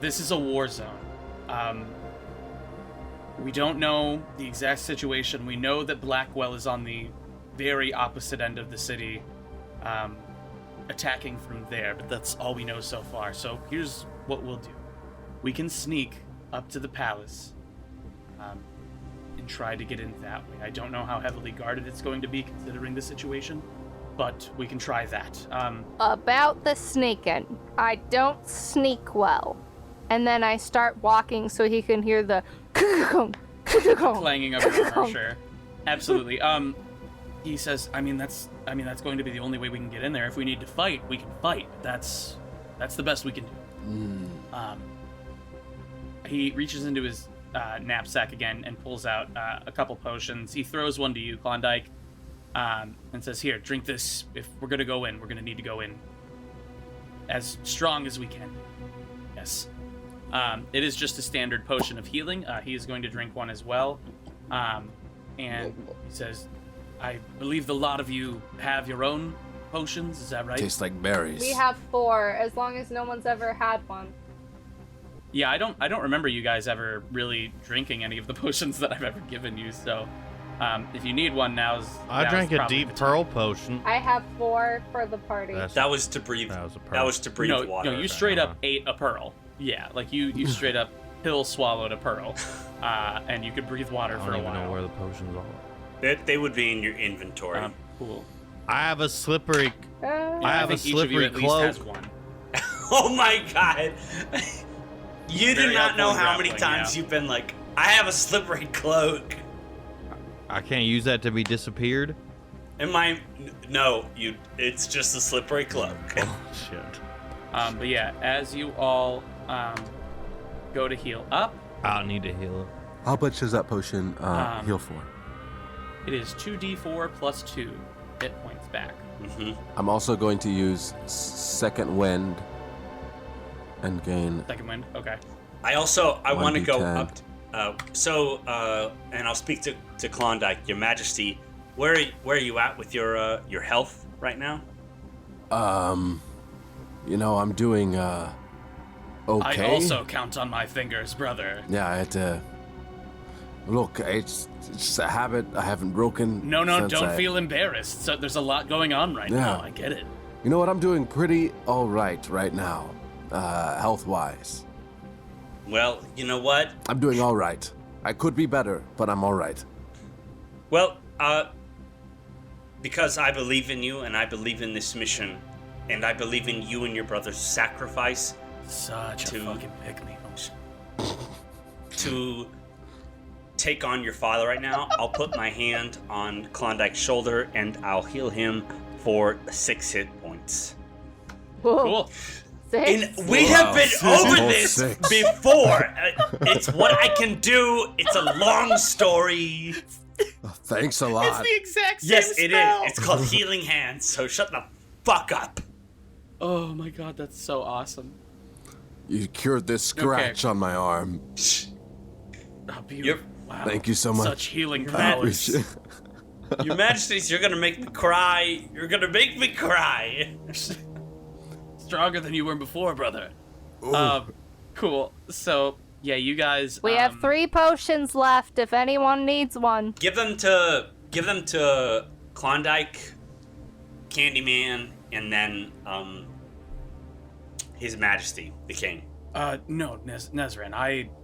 is a war zone. We don't know the exact situation. We know that Blackwell is on the very opposite end of the city, attacking from there, but that's all we know so far. So here's what we'll do. We can sneak up to the palace and try to get in that way. I don't know how heavily guarded it's going to be considering the situation, but we can try that. About the sneaking, I don't sneak well. And then I start walking so he can hear the Clanging of your armor. Absolutely. He says, I mean that's going to be the only way we can get in there. If we need to fight, we can fight. That's the best we can do. He reaches into his knapsack again and pulls out a couple potions. He throws one to you, Klondike, and says, "Here, drink this. If we're gonna go in, we're gonna need to go in as strong as we can." Yes. It is just a standard potion of healing. He is going to drink one as well. And he says, I believe a lot of you have your own potions, is that right? Tastes like berries. We have 4, as long as no one's ever had one. Yeah, I don't remember you guys ever really drinking any of the potions that I've ever given you, so if you need one, I drank a deep pearl potion. I have 4 for the party. That was to breathe. That was a pearl. That was to breathe water. No, you straight up ate a pearl. Yeah, like you straight up pill swallowed a pearl, and you could breathe water I for don't a even know while. where the potions are. They would be in your inventory. Cool. I have a slippery. Yeah, I have think a each of you slippery at least cloak. has one. Oh my god. You do Very not know helpful in how many grappling, times yeah. you've been like, I have a slippery cloak. I can't use that to be disappeared. No, it's just a slippery cloak. Oh shit! But yeah, as you all go to heal up, I'll need to heal it. How much does that potion heal for? it is 2d4 plus 2 hit points back. I'm also going to use second wind and gain. Second wind. Okay. I want to go 1d10. up. And I'll speak to Klondike, Your Majesty. Where are you at with your health right now? I'm doing okay. I also count on my fingers, brother. Yeah, I had to. Look, it's just a habit I haven't broken. No, since don't I- feel embarrassed. So there's a lot going on right Yeah. now. I get it. You know what? I'm doing pretty all right now, health-wise. Well, you know what? I'm doing all right. I could be better, but I'm all right. Well, because I believe in you and I believe in this mission, and I believe in you and your brother's sacrifice Such a To- fucking pick me. to take on your father right now, I'll put my hand on Klondike's shoulder and I'll heal him for 6 hit points. Whoa. Cool. 6? And we have been over Oh, this 6. before. It's what I can do. It's a long story. Thanks a lot. exact same Yes, it is. It's called Healing Hands, so shut the fuck up. Oh my god, that's so awesome. You cured this scratch on my arm. Oh, beautiful. You're- Wow. Thank you so much. Such healing Your powers. Your Majesties, you're gonna make me cry. You're gonna make me cry. Stronger than you were before, brother. Cool. So, yeah, you guys. We have 3 potions left if anyone needs one. Give them to Klondike, Candyman, and then His Majesty, the King. No, Nezran.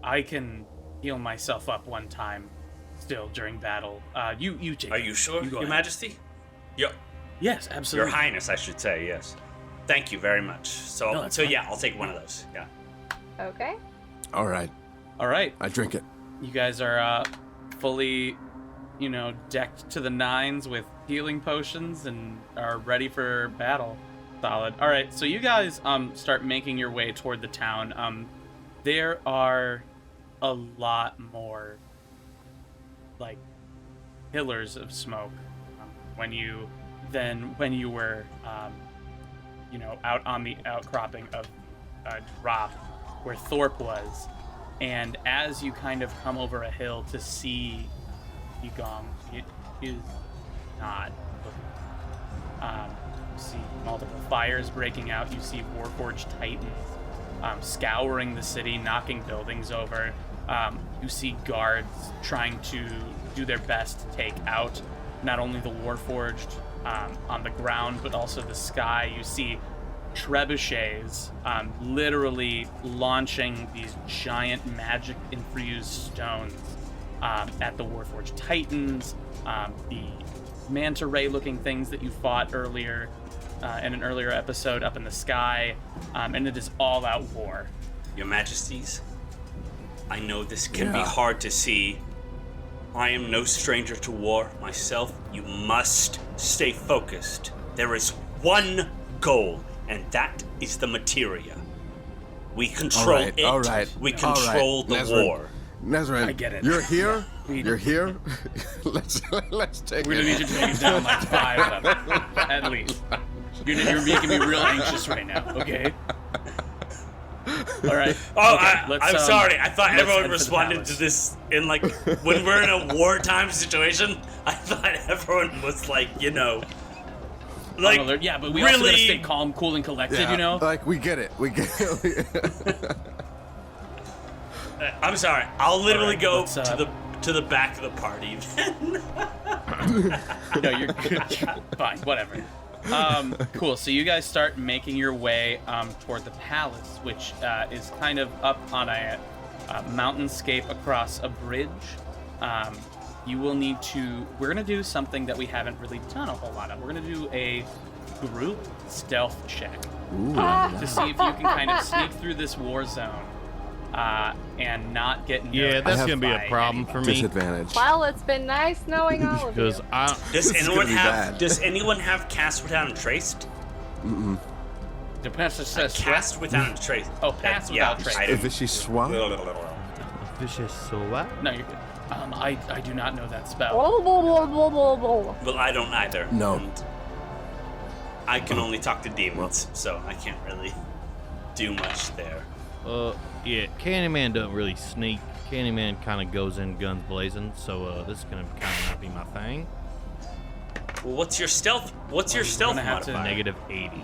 I can heal myself up one time, still during battle. You take. Are you sure, You go Your ahead. Majesty? Your Yes, absolutely. Highness, I should say. Yes. Thank you very much. So, No, that's fine. yeah, I'll take one of those. Yeah. Okay. All right, All right. I drink it. You guys are fully, decked to the nines with healing potions and are ready for battle. Solid. All right, so you guys start making your way toward the town. There are a lot more like pillars of smoke when you were out on the outcropping of drop where Thorpe was. And as you kind of come over a hill to see YiGong, it is not. You see multiple fires breaking out. You see Warforged Titans scouring the city, knocking buildings over. You see guards trying to do their best to take out not only the Warforged on the ground, but also the sky. You see trebuchets literally launching these giant magic-infused stones at the Warforged Titans, the manta ray-looking things that you fought earlier in an earlier episode up in the sky, and it is all-out war. Your Majesties, I know this can be hard to see. I am no stranger to war myself. You must stay focused. There is one goal, and that is the materia. We control it. All right. We All right. control the Nezran. war. Nezran, I get it. You're here. We- You're here. let's take We're gonna need you to take it down like 5 of them, at least. You're making me real anxious right now, okay? All right. Oh, Okay, I'm sorry. I thought let's everyone head for the responded palace. to this in like when we're in a wartime situation. I thought everyone was like, like On alert. Yeah, but we also gotta really. stay calm, cool, and collected. You know. Like, we get it. We get it. I'm sorry. I'll literally Alright, go let's, to the back of the party. Then. No, you're good. Fine, whatever. Cool. So you guys start making your way toward the palace, which is kind of up on a mountainscape across a bridge. You will need to. We're gonna do something that we haven't really done a whole lot of. We're gonna do a group stealth check to see if you can kind of sneak through this war zone and not get noticed. Yeah, that's have gonna be a by problem anybody. for me. Disadvantage. Well, it's been nice knowing all of you. Because Does This is anyone gonna be have? bad. Does anyone have cast without a traced? Depends. It says Cast without a trace. Oh, pass without trace. I If didn't- she swung? vicious so what? No, you're good. I do not know that spell. Well, I don't either. No. And I can only talk to demons, so I can't really do much there. Yeah, Candyman doesn't really sneak. Candyman kind of goes in guns blazing, so this is gonna kind of not be my thing. Well, what's your stealth? What's your stealth gonna have to modifier? Negative 80.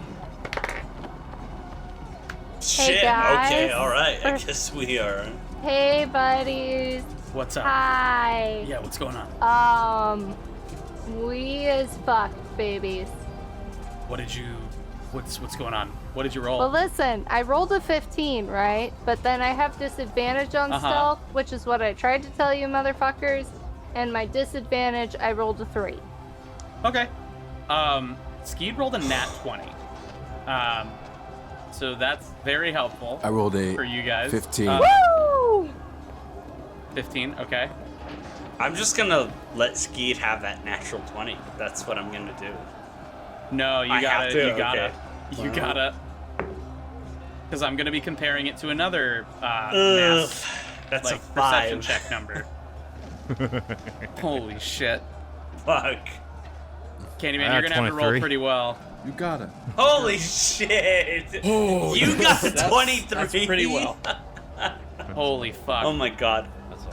Shit. guys. Okay. All right. I guess we are. Hey, buddies. What's up? Hi. Yeah, what's going on? We is fucked, babies. What did you? What's going on? What did you roll? Well, listen, I rolled a 15, right? But then I have disadvantage on stealth, which is what I tried to tell you, motherfuckers. And my disadvantage, I rolled a 3. Okay. Skeed rolled a nat 20. So that's very helpful I rolled a for you guys. 15. Woo! 15. Okay. I'm just gonna let Skeet have that natural 20. That's what I'm gonna do. No, you I gotta. have to? You gotta. Okay. You gotta. Because I'm gonna be comparing it to another Ugh, mass, that's like, a perception 5. check number. Holy shit. Fuck. Candyman, you're gonna have to roll 23. pretty well. You got it. Holy shit! Oh, You got a that's- 23. That's pretty well. Holy fuck. Oh my god.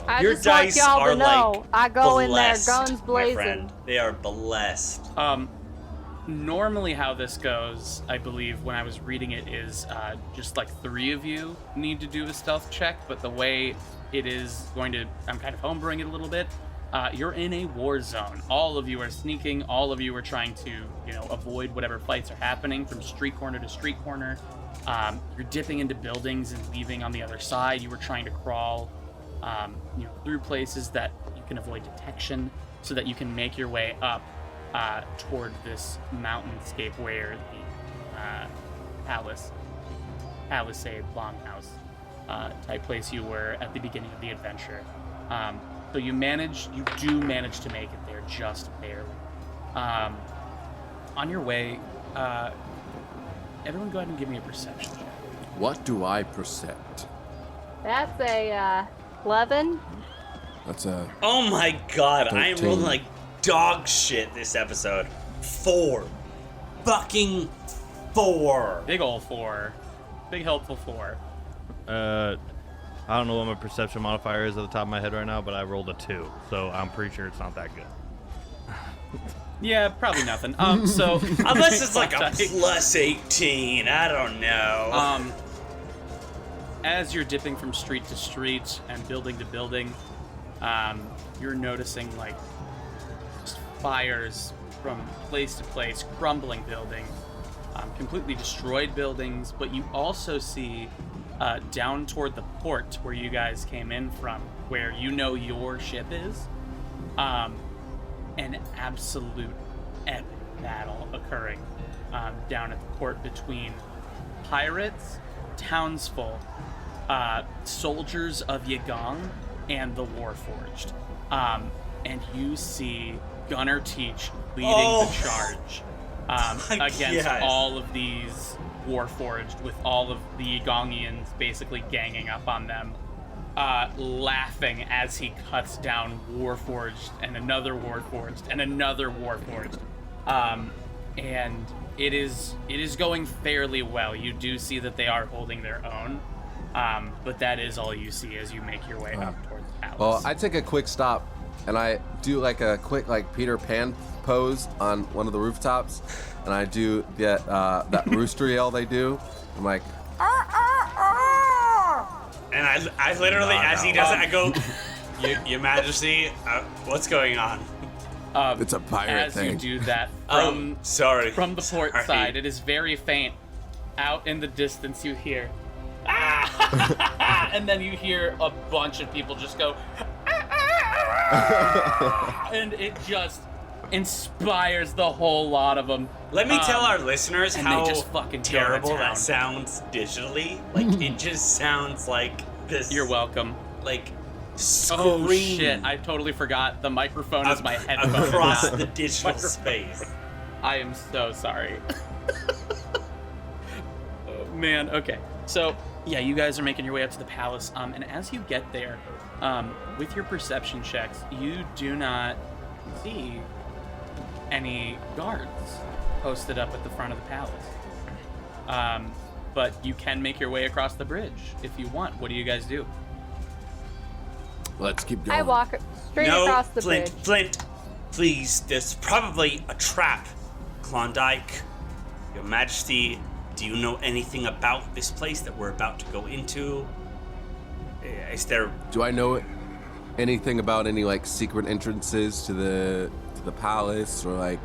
I Your just want dice y'all are to know, like I go in there, blessed, guns my blazing. friend. They are blessed. Normally how this goes, I believe, when I was reading it, is just like 3 of you need to do a stealth check, but the way it is going to, I'm kind of homebrewing it a little bit. You're in a war zone. All of you are sneaking. All of you are trying to, avoid whatever fights are happening from street corner to street corner. You're dipping into buildings and leaving on the other side. You were trying to crawl, through places that you can avoid detection, so that you can make your way up toward this mountainscape where the Palisade Longhouse type place you were at the beginning of the adventure. So you do manage to make it there just barely. On your way, everyone go ahead and give me a perception check. What do I percept? That's a 11. That's a Oh my god, I am 13. rolling like dog shit this episode. 4. Fucking 4. Big ol' 4. Big helpful 4. I don't know what my perception modifier is at the top of my head right now, but I rolled a 2, so I'm pretty sure it's not that good. Yeah, probably nothing. So Unless it's like a plus 18. I don't know. As you're dipping from street to street and building to building, you're noticing like just fires from place to place, crumbling buildings, completely destroyed buildings, but you also see down toward the port where you guys came in from, where your ship is, an absolute epic battle occurring down at the port between pirates, townsfolk, soldiers of YiGong, and the Warforged. And you see Gunnar Teach leading the charge against yes. all of these Warforged, with all of the YiGongians basically ganging up on them, laughing as he cuts down Warforged and another Warforged and another Warforged. And it is going fairly well. You do see that they are holding their own. But that is all you see as you make your way up towards the palace. Well, I take a quick stop, and I do like a quick like Peter Pan pose on one of the rooftops, and I do that rooster yell they do. I'm like, And I literally, as he does it, I go, Your Majesty, what's going on? it's a pirate thing. As you do that, Sorry. from the port Sorry. side, it is very faint. Out in the distance, you hear, "Ah!" and then you hear a bunch of people just go, "Ah!" and it just inspires the whole lot of them. Let me tell our listeners and how they just fucking go to terrible town. that sounds digitally. Like, it just sounds like this. You're welcome. Like, scream. Oh shit! I totally forgot. The microphone is my headphone. Across not the digital microphone. space. I am so sorry. Oh, man, okay. So, yeah, you guys are making your way up to the palace, and as you get there, with your perception checks, you do not see any guards posted up at the front of the palace. But you can make your way across the bridge if you want. What do you guys do? Let's keep going. I walk straight across the Flint, bridge. Flint, please, there's probably a trap. Klondike, Your Majesty, do you know anything about this place that we're about to go into? Is there... Do I know anything about any like secret entrances to the palace or like?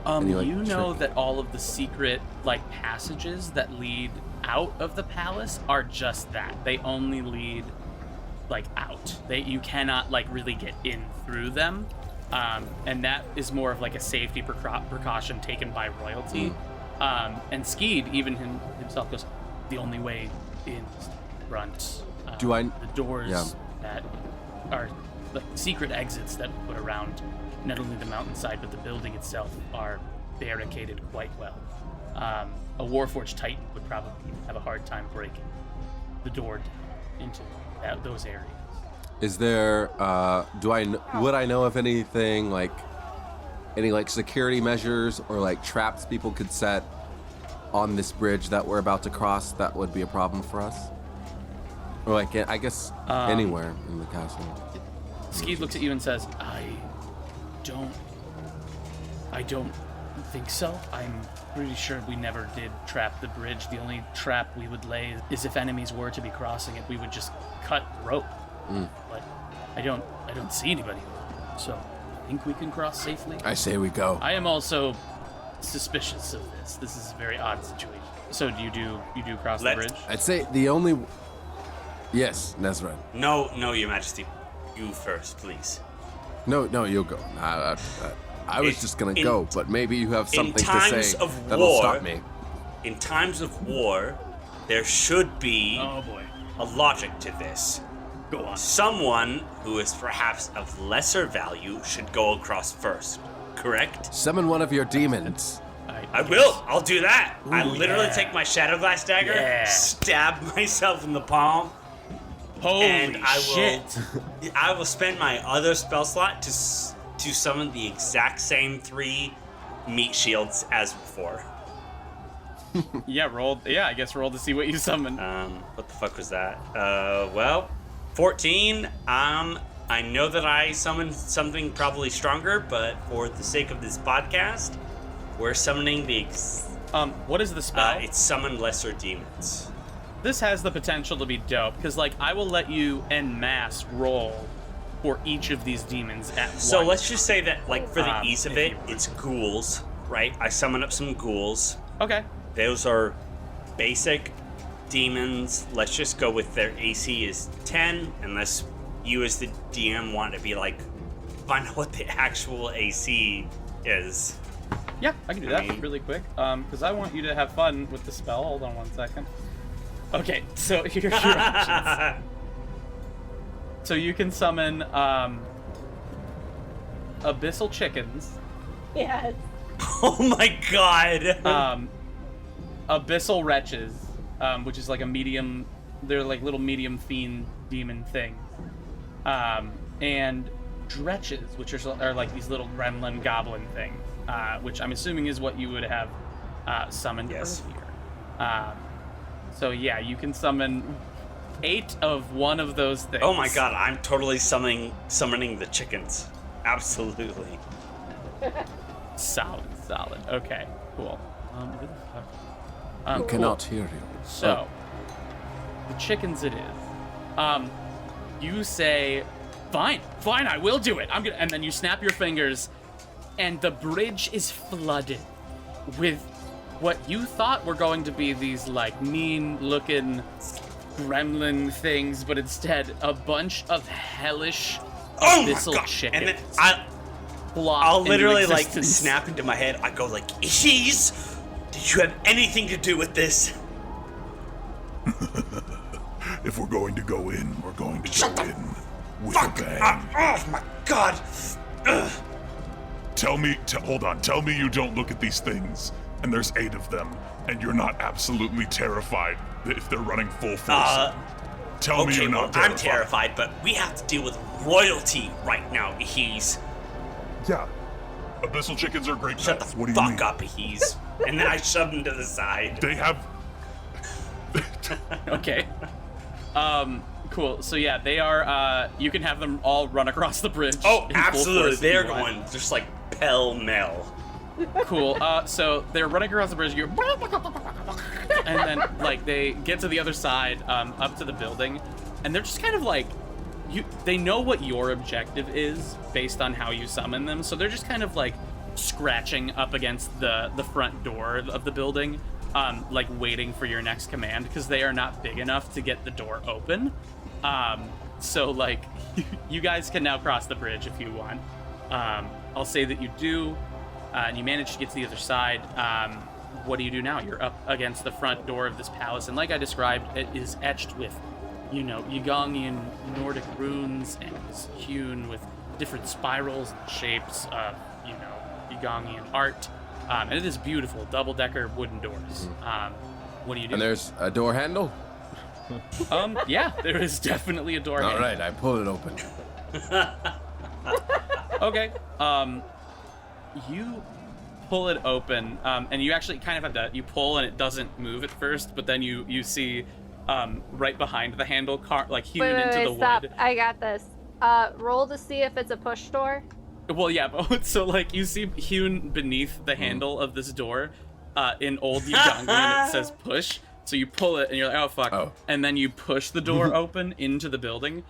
Any, like, You know trick- that all of the secret like passages that lead out of the palace are just that. They only lead like out. You cannot like really get in through them. And that is more of like a safety precaution taken by royalty. And Skeed, even himself, goes, the only way in is the front. Do I- The doors yeah. that are like secret exits that we put around not only the mountainside but the building itself are barricaded quite well. A Warforged Titan would probably have a hard time breaking the door down into those areas. Is there? Would I know of anything like any like security measures or like traps people could set on this bridge that we're about to cross that would be a problem for us? Or like I guess anywhere in the castle. Skeed looks at you and says, I don't think so. I'm pretty sure we never did trap the bridge. The only trap we would lay is if enemies were to be crossing it, we would just cut the rope. But I don't see anybody. So I think we can cross safely. I say we go. I am also suspicious of this. This is a very odd situation. So you do cross the bridge? I'd say the only. Yes, Nezran. No, Your Majesty. You first, please. No, you'll go. I was just gonna go, but maybe you have something to times say of that'll war, stop me. In times of war, there should be Oh boy. a logic to this. Go on. Someone who is perhaps of lesser value should go across first, correct? Summon one of your demons. I will. I'll do that. I Ooh, literally yeah. take my Shadow Glass dagger, Yeah. stab myself in the palm, Holy and shit. I will spend my other spell slot to summon the exact same 3 meat shields as before. Yeah, I guess roll to see what you summon. What the fuck was that? Well, 14. I know that I summoned something probably stronger, but for the sake of this podcast, we're summoning the What is the spell? it's summon lesser demons. This has the potential to be dope, because like I will let you en masse roll for each of these demons at once. So let's just say that, like, for the ease of if it, you want. it's ghouls, right? I summon up some ghouls. Okay. Those are basic demons. Let's just go with their AC is 10, unless you as the DM want to be like, find out what the actual AC is. Yeah, I can do that really quick. Because I want you to have fun with the spell. Hold on one second. Okay, so here's your options. So you can summon abyssal chickens, Yes. Oh my god! abyssal wretches, which is like a medium. They're like little medium fiend demon things, and dretches, which are like these little gremlin goblin things, which I'm assuming is what you would have summoned Yes. earlier. So yeah, you can summon 8 of one of those things. Oh my god, I'm totally summoning the chickens. Absolutely. Solid. Okay, cool. Who the fuck? I cannot hear you. So, the chickens it is. You say, fine, I will do it. And then you snap your fingers, and the bridge is flooded with what you thought were going to be these like mean-looking gremlin things, but instead a bunch of hellish abyssal chickens. And then I'll literally like snap into my head. I go like, "He's. Did you have anything to do with this?" If we're going to go in, we're going to go in with a bang. Oh my god! Ugh. Hold on. Tell me you don't look at these things, and there's 8 of them, and you're not absolutely terrified if they're running full force. Tell me you're not terrified. I'm terrified, but we have to deal with royalty right now, He's. Yeah. Abyssal chickens are great Shut pets. the What do you mean? fuck up, He's. And then I shove him to the side. They have... Okay. Cool. So yeah, they are, you can have them all run across the bridge. Oh, in absolutely. full force They're if you want. going just like pell-mell. Cool. So they're running across the bridge. You're, and then like they get to the other side, up to the building, and they're just kind of like, they know what your objective is based on how you summon them. So they're just kind of like scratching up against the front door of the building, like waiting for your next command because they are not big enough to get the door open. So like you guys can now cross the bridge if you want. I'll say that you do. And you manage to get to the other side. What do you do now? You're up against the front door of this palace, and like I described, it is etched with, YiGongian Nordic runes, and is hewn with different spirals and shapes of, YiGongian art. And it is beautiful, double-decker wooden doors. What do you do? And there's a door handle? Yeah, there is definitely a door handle. All right, I pull it open. Okay. You pull it open, and you actually kind of have to, you pull and it doesn't move at first, but then you see right behind the handle, like hewn into the stop. wood. I got this. Roll to see if it's a push door. Well, yeah, but so like you see hewn beneath the handle of this door, in old YiGongian, it says push. So you pull it and you're like, oh fuck. Oh. And then you push the door open into the building.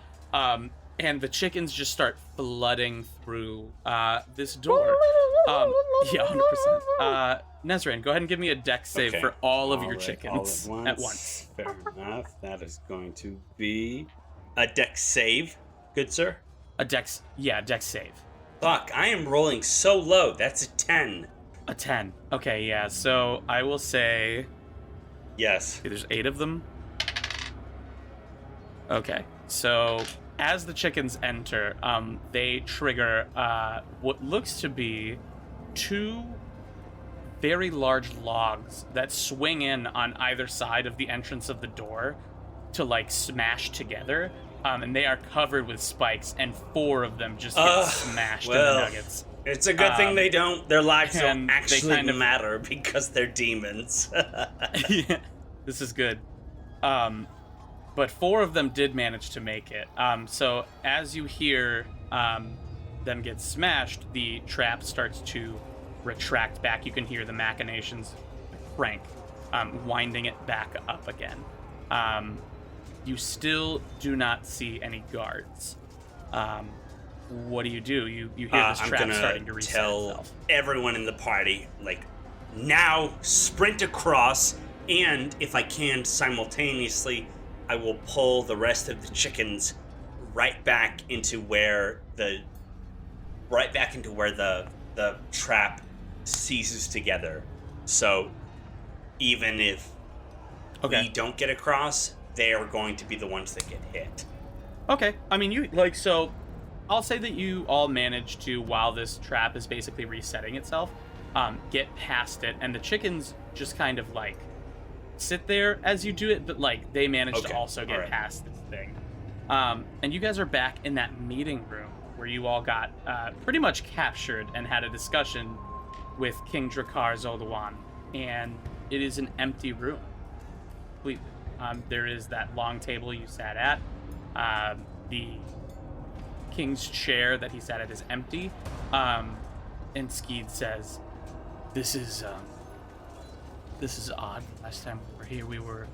And the chickens just start flooding through this door. Yeah, 100%. Nezran, go ahead and give me a dex save for all of your chickens all at once. Fair enough. That is going to be a dex save, good sir. A dex save. Fuck, I am rolling so low. That's a 10. A 10. Okay, yeah. So I will say, Yes. okay, there's 8 of them. Okay, so as the chickens enter, they trigger what looks to be 2 very large logs that swing in on either side of the entrance of the door to like smash together. And they are covered with spikes, and 4 of them just get smashed in the nuggets. It's a good thing they don't. Their lives don't and actually kind of matter because they're demons. Yeah, this is good. But 4 of them did manage to make it. So as you hear them get smashed, the trap starts to retract back. You can hear the machinations crank, winding it back up again. You still do not see any guards. What do? You hear this trap starting to reset tell itself. everyone in the party, like, now sprint across, and if I can simultaneously, I will pull the rest of the chickens right back into where the trap ceases together. So even if we don't get across, they are going to be the ones that get hit. Okay, I mean, so I'll say that you all managed to, while this trap is basically resetting itself, get past it, and the chickens just kind of like sit there as you do it, but like they managed to also get past this thing. And you guys are back in that meeting room where you all got pretty much captured and had a discussion with King Drakkar Zoldawan, and it is an empty room completely. There is that long table you sat at. The king's chair that he sat at is empty. And Skeed says, This is odd. Last time we were here, we were,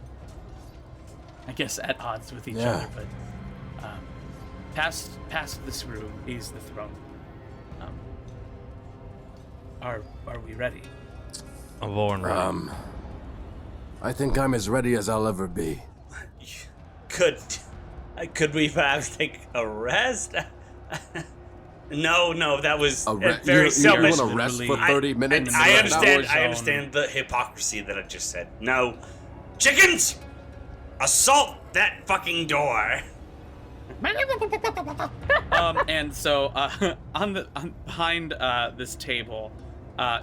I guess, at odds with each other, but past this room is the throne. Are we ready? I'm born ready. I think I'm as ready as I'll ever be. Could we perhaps take a rest? No, that was very selfish. You want to rest for 30 minutes? I understand the hypocrisy that I just said. No. Chickens! Assault that fucking door! And so behind this table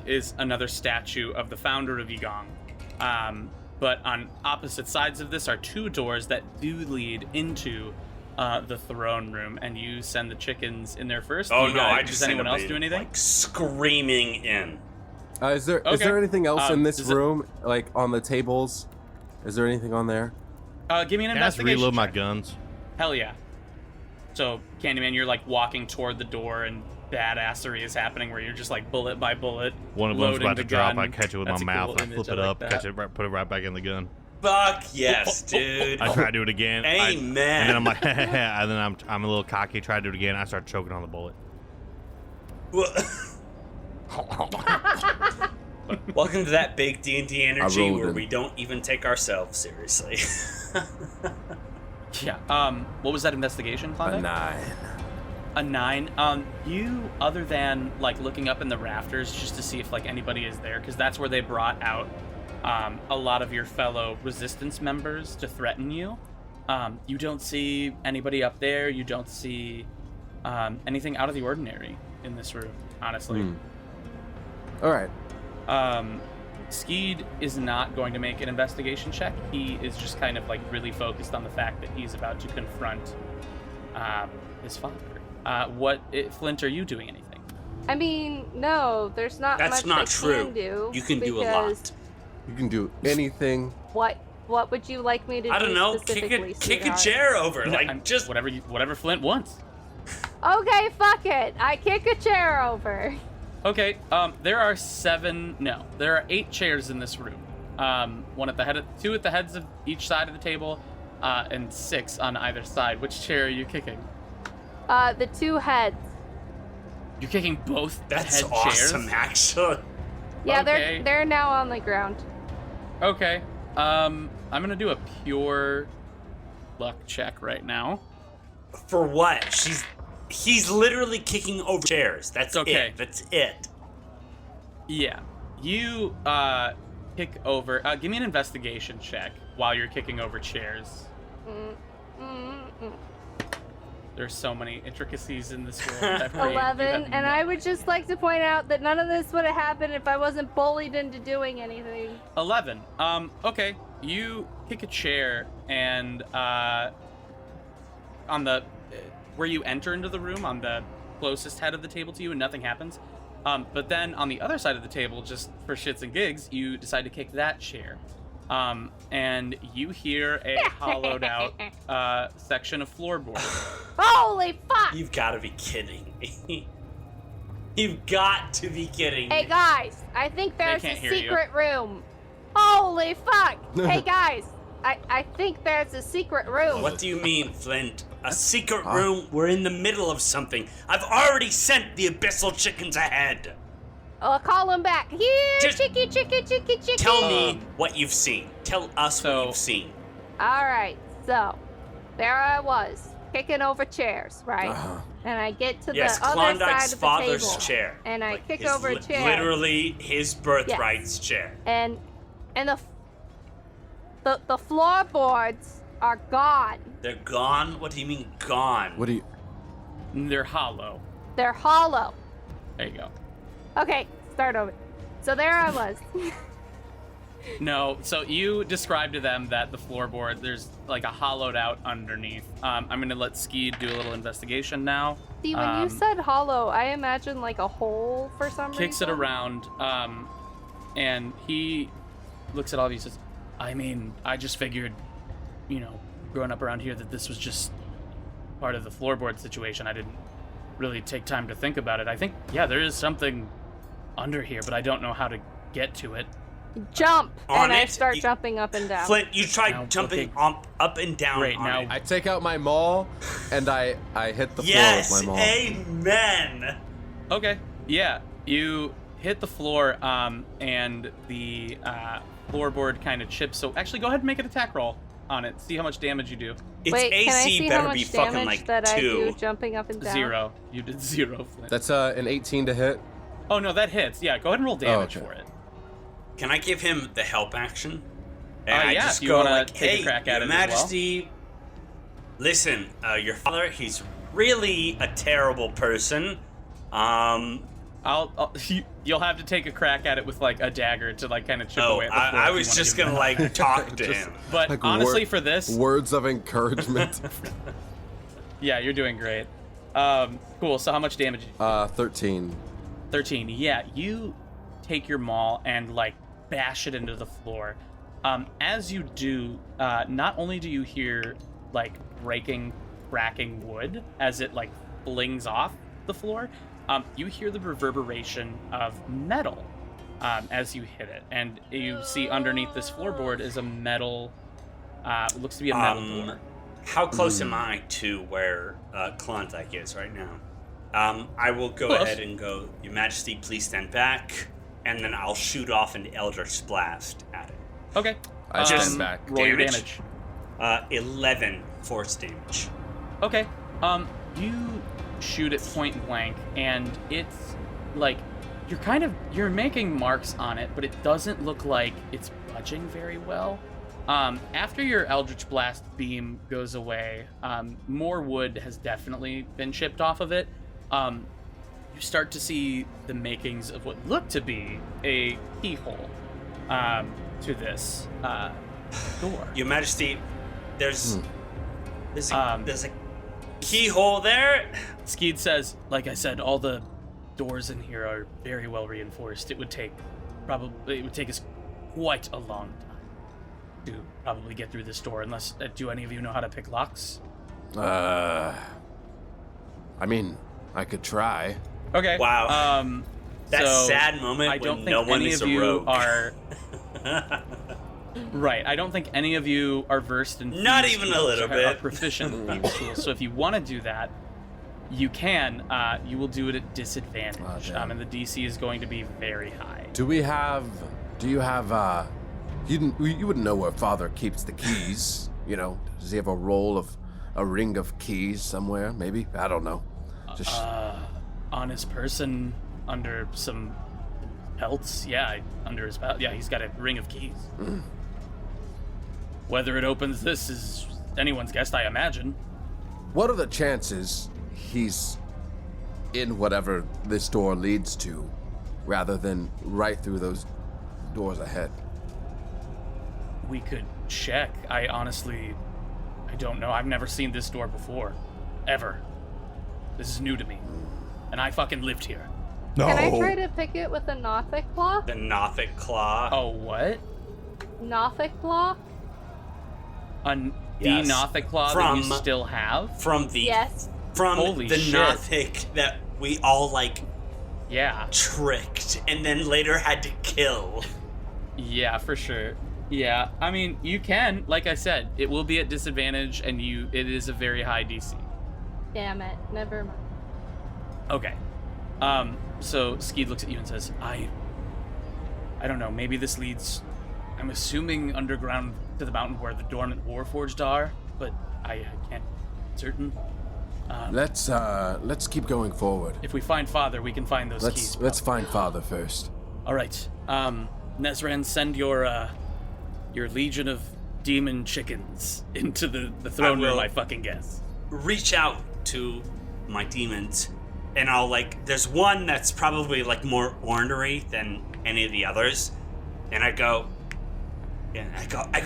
is another statue of the founder of YiGong. But on opposite sides of this are two doors that do lead into the throne room, and you send the chickens in there first. Oh no! I just does anyone else do anything? Like screaming in. Is there anything else in this room, like on the tables? Is there anything on there? Give me an Can I just investigation. reload my check. guns? Hell yeah. So Candyman, you're like walking toward the door, and badassery is happening where you're just like bullet by bullet. One of them's loading about to the drop. gun. I catch it with That's my a mouth. cool I image. flip it I like up, that. catch it, put it right back in the gun. Fuck yes, dude. I try to do it again. Amen. And then I'm like, and then I'm a little cocky. Try to do it again. I start choking on the bullet. Welcome to That Big D&D Energy, where in. we don't even take ourselves seriously. Yeah. What was that investigation, Klondike? A 9. A 9. You, other than like looking up in the rafters just to see if like anybody is there, because that's where they brought out a lot of your fellow resistance members to threaten you. You don't see anybody up there. You don't see anything out of the ordinary in this room, honestly. All right. Skeed is not going to make an investigation check. He is just kind of like really focused on the fact that he's about to confront his father. Flint, are you doing anything? I mean, no, there's not That's much not I true. Can do. You can do a lot. You can do anything. What would you like me to do? I don't know. Specifically, Kick a sweetheart? chair over. No, Like just whatever Flint wants. Okay, fuck it. I kick a chair over. Okay, there are 8 chairs in this room. One at the head, 2 at the heads of each side of the table, and 6 on either side. Which chair are you kicking? The 2 heads. You're kicking both that's head awesome, chairs? actually. Yeah, Okay. they're now on the ground. Okay. I'm gonna do a pure luck check right now. For what? He's literally kicking over chairs. That's okay. it. That's it. Yeah. You kick over. Give me an investigation check while you're kicking over chairs. There's so many intricacies in this world. 11, and I would just like to point out that none of this would have happened if I wasn't bullied into doing anything. 11. Okay. You kick a chair, and on the where you enter into the room, on the closest head of the table to you, and nothing happens. But then on the other side of the table, just for shits and gigs, you decide to kick that chair. And you hear a hollowed out section of floorboard. Holy fuck! You've got to be kidding me. You've got to be kidding me. Hey guys, I think there's a can't hear you. secret room. Holy fuck! Hey guys, I think there's a secret room. What do you mean, Flint? A secret room? We're in the middle of something. I've already sent the abyssal chickens ahead. I'll call them back. Here, Just chicky. Tell me what you've seen. Tell us what you've seen. All right, so there I was, kicking over chairs, right? And I get to Yes, the other Klondike's side of the father's table, chair. and I Like, kick his over a chair. Literally his birthright's chair. And the floorboards are gone. They're gone? What do you mean gone? What do you? They're hollow. They're hollow. There you go. Okay, start over. So there I was. No, so you described to them that the floorboard, there's like a hollowed out underneath. I'm gonna let Skeed do a little investigation now. See, when you said hollow, I imagine like a hole for some reason. Kicks it around, and he looks at all of you and says, I mean, I just figured growing up around here, that this was just part of the floorboard situation. I didn't really take time to think about it. I think, yeah, there is something under here, but I don't know how to get to it. Jump! On and I it. start jumping up and down. Flint, you tried Now, jumping okay. up and down. Great, on now- it. I take out my maul and I hit the Yes, floor with my maul. amen. Okay, yeah, you hit the floor, and the floorboard kind of chips. So actually, go ahead and make an attack roll on it. See how much damage you do. Its Wait, can I AC see better how much be fucking damage like that I 2. do jumping up and down? 0. You did 0, Flint. That's an 18 to hit. Oh no, that hits. Yeah, go ahead and roll damage okay. for it. Can I give him the help action? And I Yeah, just if you go wanna like, take a hey, crack at Your it as well." Majesty, listen, your father, he's really a terrible person. You'll have to take a crack at it with like a dagger to like kind of chip away at the floor. I if you was wanna just give gonna it like talk to Just- him. But Like honestly, for this, Words of encouragement. yeah, you're doing great. Cool. So how much damage? 13. 13. Yeah, you take your maul and like bash it into the floor. As you do, not only do you hear like breaking, cracking wood as it like flings off the floor, you hear the reverberation of metal as you hit it, and you see underneath this floorboard is a metal. Looks to be a metal door. How close am I to where Klondike is right now? I will go Close. ahead and go, Your Majesty, please stand back, and then I'll shoot off an Eldritch Blast at it. Okay. I stand back. Roll your Damage. damage. 11 force damage. Okay. You shoot it point blank, and it's like you're making marks on it, but it doesn't look like it's budging very well. After your Eldritch Blast beam goes away, more wood has definitely been chipped off of it. You start to see the makings of what looked to be a keyhole to this door. Your Majesty, there's a keyhole there. Skeed says, like I said, all the doors in here are very well reinforced. It would take us quite a long time to probably get through this door, unless do any of you know how to pick locks? I mean, I could try. Okay. Wow. That so sad moment I don't when think no one any is of a you rogue. are right. I don't think any of you are versed in Not thieves' even a tools little or bit. are proficient in thieves' tools. So if you want to do that, you can. You will do it at disadvantage, damn. and the DC is going to be very high. Do you have, you wouldn't know where Father keeps the keys, does he have a ring of keys somewhere, maybe? I don't know. Just, On his person, under some pelts, under his belt, he's got a ring of keys. Whether it opens this is anyone's guess, I imagine. what are the chances he's in whatever this door leads to, rather than right through those doors ahead? We could check. I don't know. I've never seen this door before. Ever. This is new to me. And I fucking lived here. No. Can I try to pick it with a Nothic block? The Nothic Claw. Oh, what? Nothic block? The Yes. Nothic Claw that you still have? From the Yes. Holy the shit. Nothic that we all Yeah. tricked and then later had to kill. Yeah, for sure. Yeah, I mean, you can. Like I said, it will be at disadvantage, and it is a very high DC. Damn it. Never mind. Okay. So Skeed looks at you and says, I don't know, maybe this leads, I'm assuming, underground to the mountain where the dormant Warforged are, but I can't be certain. Let's keep going forward. If we find Father, we can find those keys. Let's find Father first. All right. Nezran, send your legion of demon chickens into the throne room, I fucking guess. Reach out to my demons, and I'll there's one that's probably more ornery than any of the others, and I go,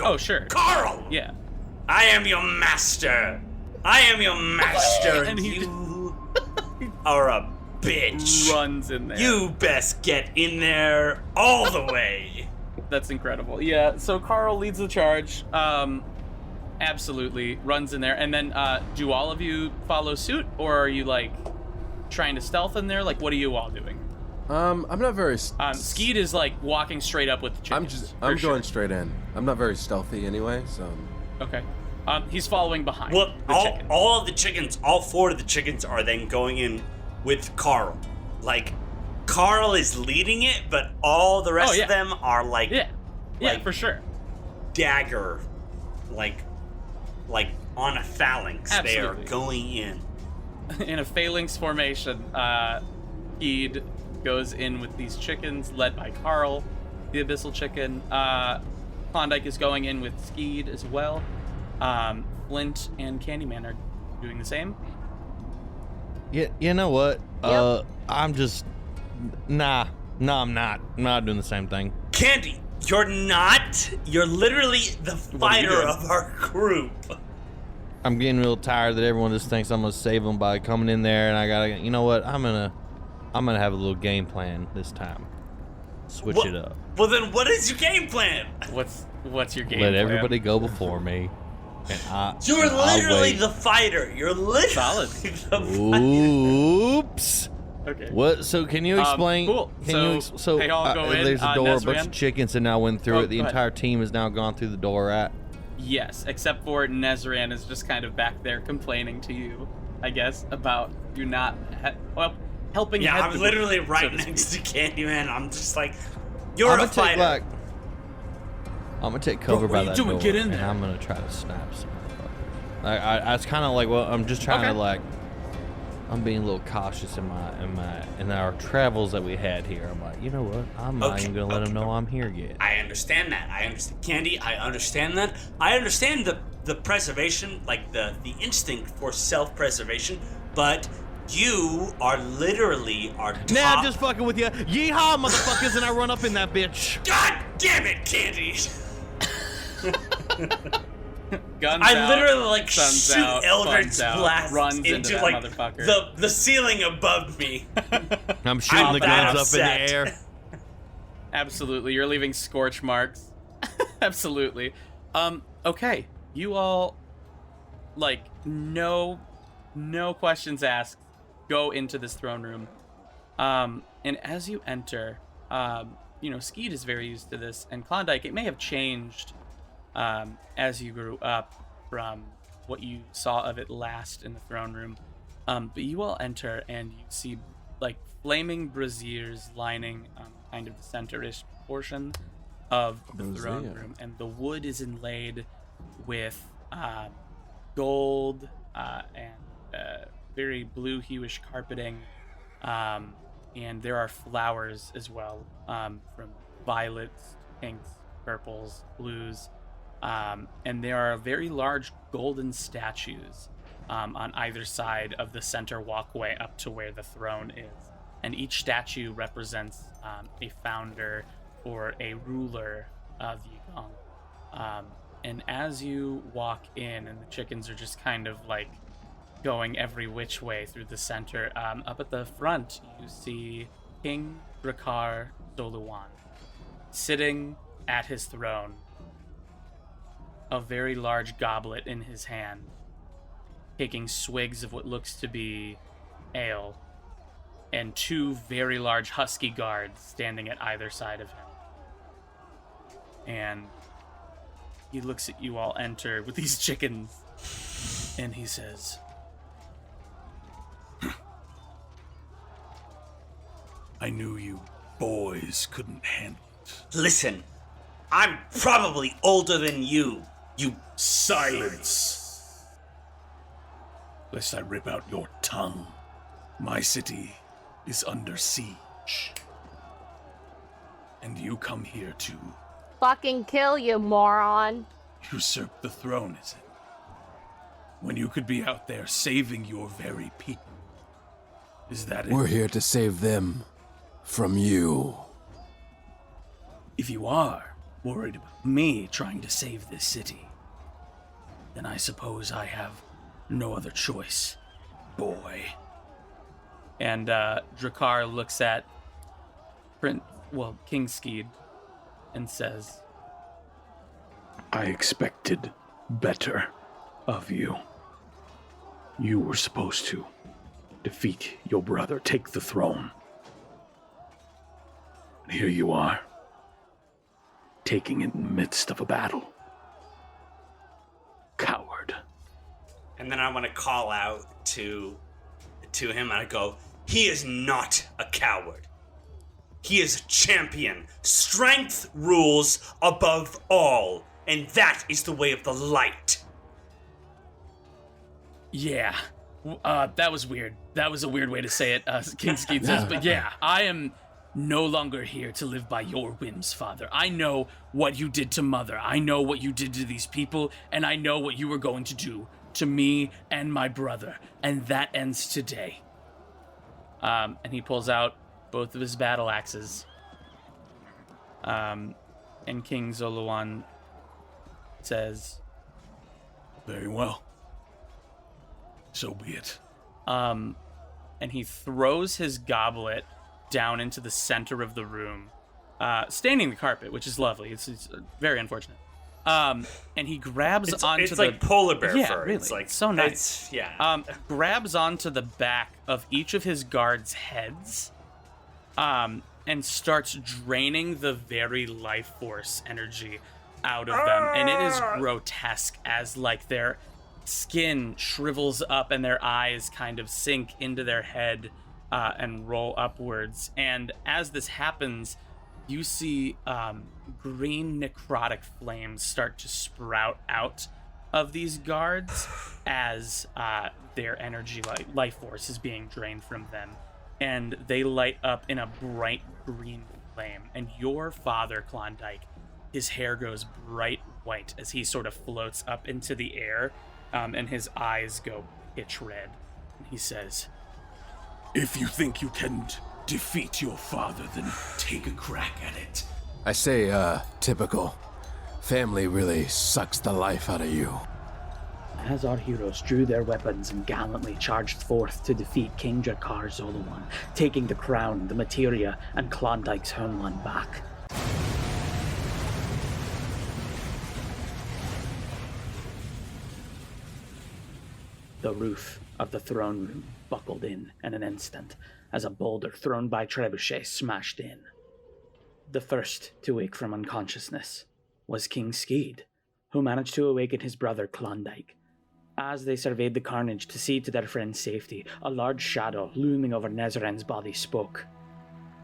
Oh, sure. Carl! Yeah. I am your master! I am your master, and And he you are a bitch. Runs in there. You best get in there all the way. That's incredible. Yeah, so Carl leads the charge, absolutely runs in there. And then do all of you follow suit, or are you like trying to stealth in there? Like, what are you all doing? I'm not very. Skeed is like walking straight up with the chickens. I'm going straight in. I'm not very stealthy anyway, so. Okay. He's following behind. Well, the all of the chickens, all 4 of the chickens are then going in with Carl. Like, Carl is leading it, but all the rest of them are like, yeah, for sure. Dagger, like on a phalanx. Absolutely. They are going in. In a phalanx formation, Skeed goes in with these chickens, led by Carl, the abyssal chicken. Klondike is going in with Skeed as well. Flint and Candyman are doing the same. Yeah, you know what? Yep. I'm just I'm not. I'm not doing the same thing. Candy, you're not. You're literally the fighter of our group. I'm getting real tired that everyone just thinks I'm gonna save them by coming in there, and I gotta. You know what? I'm gonna have a little game plan this time. Switch it up. Well, then, what is your game plan? What's your game Let plan? everybody go before me. And You're literally the fighter. You're literally the fighter. Oops. Okay. What? So can you explain? Cool. So they all go in. There's a door. A bunch Nezran? of chickens have now went through it. The go ahead. entire team has now gone through the door, right? Yes, except for Nezran is just kind of back there complaining to you, I guess, about you not helping. Yeah, head I'm the literally group, right so to next to speak. Candyman. I'm just like, you're a fighter. I'm gonna take cover What by are you that doing? door, Get in and there. I'm gonna try to snap some motherfuckers. I it's kind of like, well, I'm just trying to like, I'm being a little cautious in our travels that we had here. I'm like, you know what? I'm not even gonna let them know I'm here yet. I understand that. I understand, Candy. I understand that. I understand the preservation, like the instinct for self-preservation, but you are literally our top. Nah, I'm just fucking with you. Yeehaw, motherfuckers, and I run up in that bitch. God damn it, Candy! Guns I out, literally like suns shoot out, Eldritch fun's out, blasts runs into into that like motherfucker. the ceiling above me. I'm shooting I'm the that guns up in upset. the air. Absolutely, you're leaving scorch marks. Absolutely. Okay, you all, like, no questions asked, go into this throne room. And as you enter, Skeed is very used to this, and Klondike, it may have changed as you grew up from what you saw of it last in the throne room. But you all enter and you see like flaming braziers lining kind of the center-ish portion of the throne room, and the wood is inlaid with gold and very blue hueish carpeting, and there are flowers as well, from violets, pinks, purples, blues, and there are very large golden statues on either side of the center walkway up to where the throne is, and each statue represents a founder or a ruler of YiGong. And as you walk in, and the chickens are just kind of like going every which way through the center, up at the front you see King Drakkar Doluwan sitting at his throne, a very large goblet in his hand, taking swigs of what looks to be ale, and 2 very large husky guards standing at either side of him. And he looks at you all enter with these chickens, and he says, I knew you boys couldn't handle it. Listen, I'm probably older than you. You Silence! Lest I rip out your tongue. My city is under siege. And you come here to Fucking kill you, moron. usurp the throne, is it? When you could be out there saving your very people. Is that it? We're here to save them from you. If you are worried about me trying to save this city, then I suppose I have no other choice, boy. and Drakkar looks at King Skeed and says, I expected better of you. You were supposed to defeat your brother, take the throne. And here you are, taking it in the midst of a battle. Coward. And then I want to call out to him, and I go, he is not a coward. He is a champion. Strength rules above all, and that is the way of the light. Yeah, that was weird. That was a weird way to say it, King Skeet says. But yeah, I am no longer here to live by your whims, Father. I know what you did to Mother. I know what you did to these people, and I know what you were going to do to me and my brother. And that ends today. And he pulls out both of his battle axes. And King Zoluan says, "Very well. So be it." And he throws his goblet down into the center of the room, staining the carpet, which is lovely. It's very unfortunate. And he grabs onto it's like polar bear fur. Really, it's like so nice. Grabs onto the back of each of his guards' heads, and starts draining the very life force energy out of them. And it is grotesque as like their skin shrivels up and their eyes kind of sink into their head and roll upwards. And as this happens, you see green necrotic flames start to sprout out of these guards as their energy life force is being drained from them. And they light up in a bright green flame. And your father, Klondike, his hair goes bright white as he sort of floats up into the air, and his eyes go pitch red. And he says, "If you think you can defeat your father, then take a crack at it." I say, typical. Family really sucks the life out of you. As our heroes drew their weapons and gallantly charged forth to defeat King Jakar Zolowan, taking the crown, the materia, and Klondike's homeland back. The roof of the throne room buckled in an instant as a boulder thrown by Trebuchet smashed in. The first to wake from unconsciousness was King Skeed, who managed to awaken his brother Klondike. As they surveyed the carnage to see to their friend's safety, a large shadow looming over Nezran's body spoke.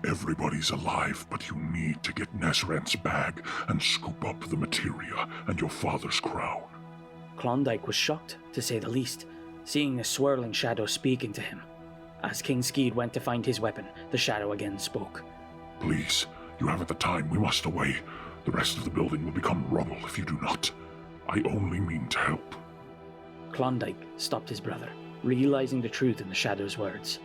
Everybody's alive, but you need to get Nezran's bag and scoop up the materia and your father's crown. Klondike was shocked, to say the least, seeing the swirling shadow speaking to him. As King Skeed went to find his weapon, the shadow again spoke. Please, you haven't the time. We must away. The rest of the building will become rubble if you do not. I only mean to help. Klondike stopped his brother, realizing the truth in the shadow's words.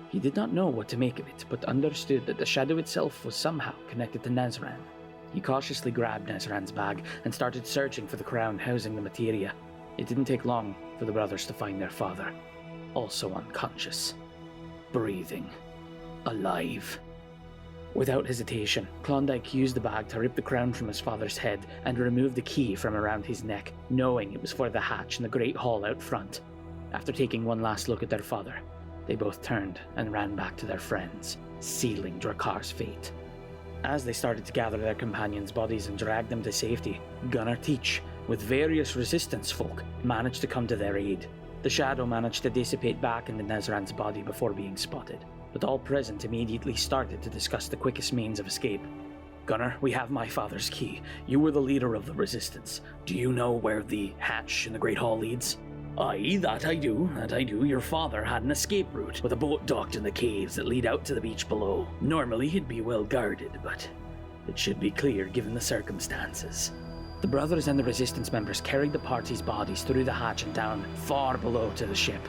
He did not know what to make of it, but understood that the shadow itself was somehow connected to Nezran. He cautiously grabbed Nezran's bag and started searching for the crown housing the materia. It didn't take long for the brothers to find their father, also unconscious, breathing, alive. Without hesitation, Klondike used the bag to rip the crown from his father's head and remove the key from around his neck, knowing it was for the hatch in the great hall out front. After taking one last look at their father, they both turned and ran back to their friends, sealing Drakar's fate. As they started to gather their companions' bodies and drag them to safety, Gunnar Teach, with various resistance folk, managed to come to their aid. The shadow managed to dissipate back into Nezran's body before being spotted, but all present immediately started to discuss the quickest means of escape. Gunnar, we have my father's key. You were the leader of the resistance. Do you know where the hatch in the Great Hall leads? Aye, that I do. Your father had an escape route with a boat docked in the caves that lead out to the beach below. Normally it'd be well guarded, but it should be clear given the circumstances. The brothers and the resistance members carried the party's bodies through the hatch and down, far below to the ship.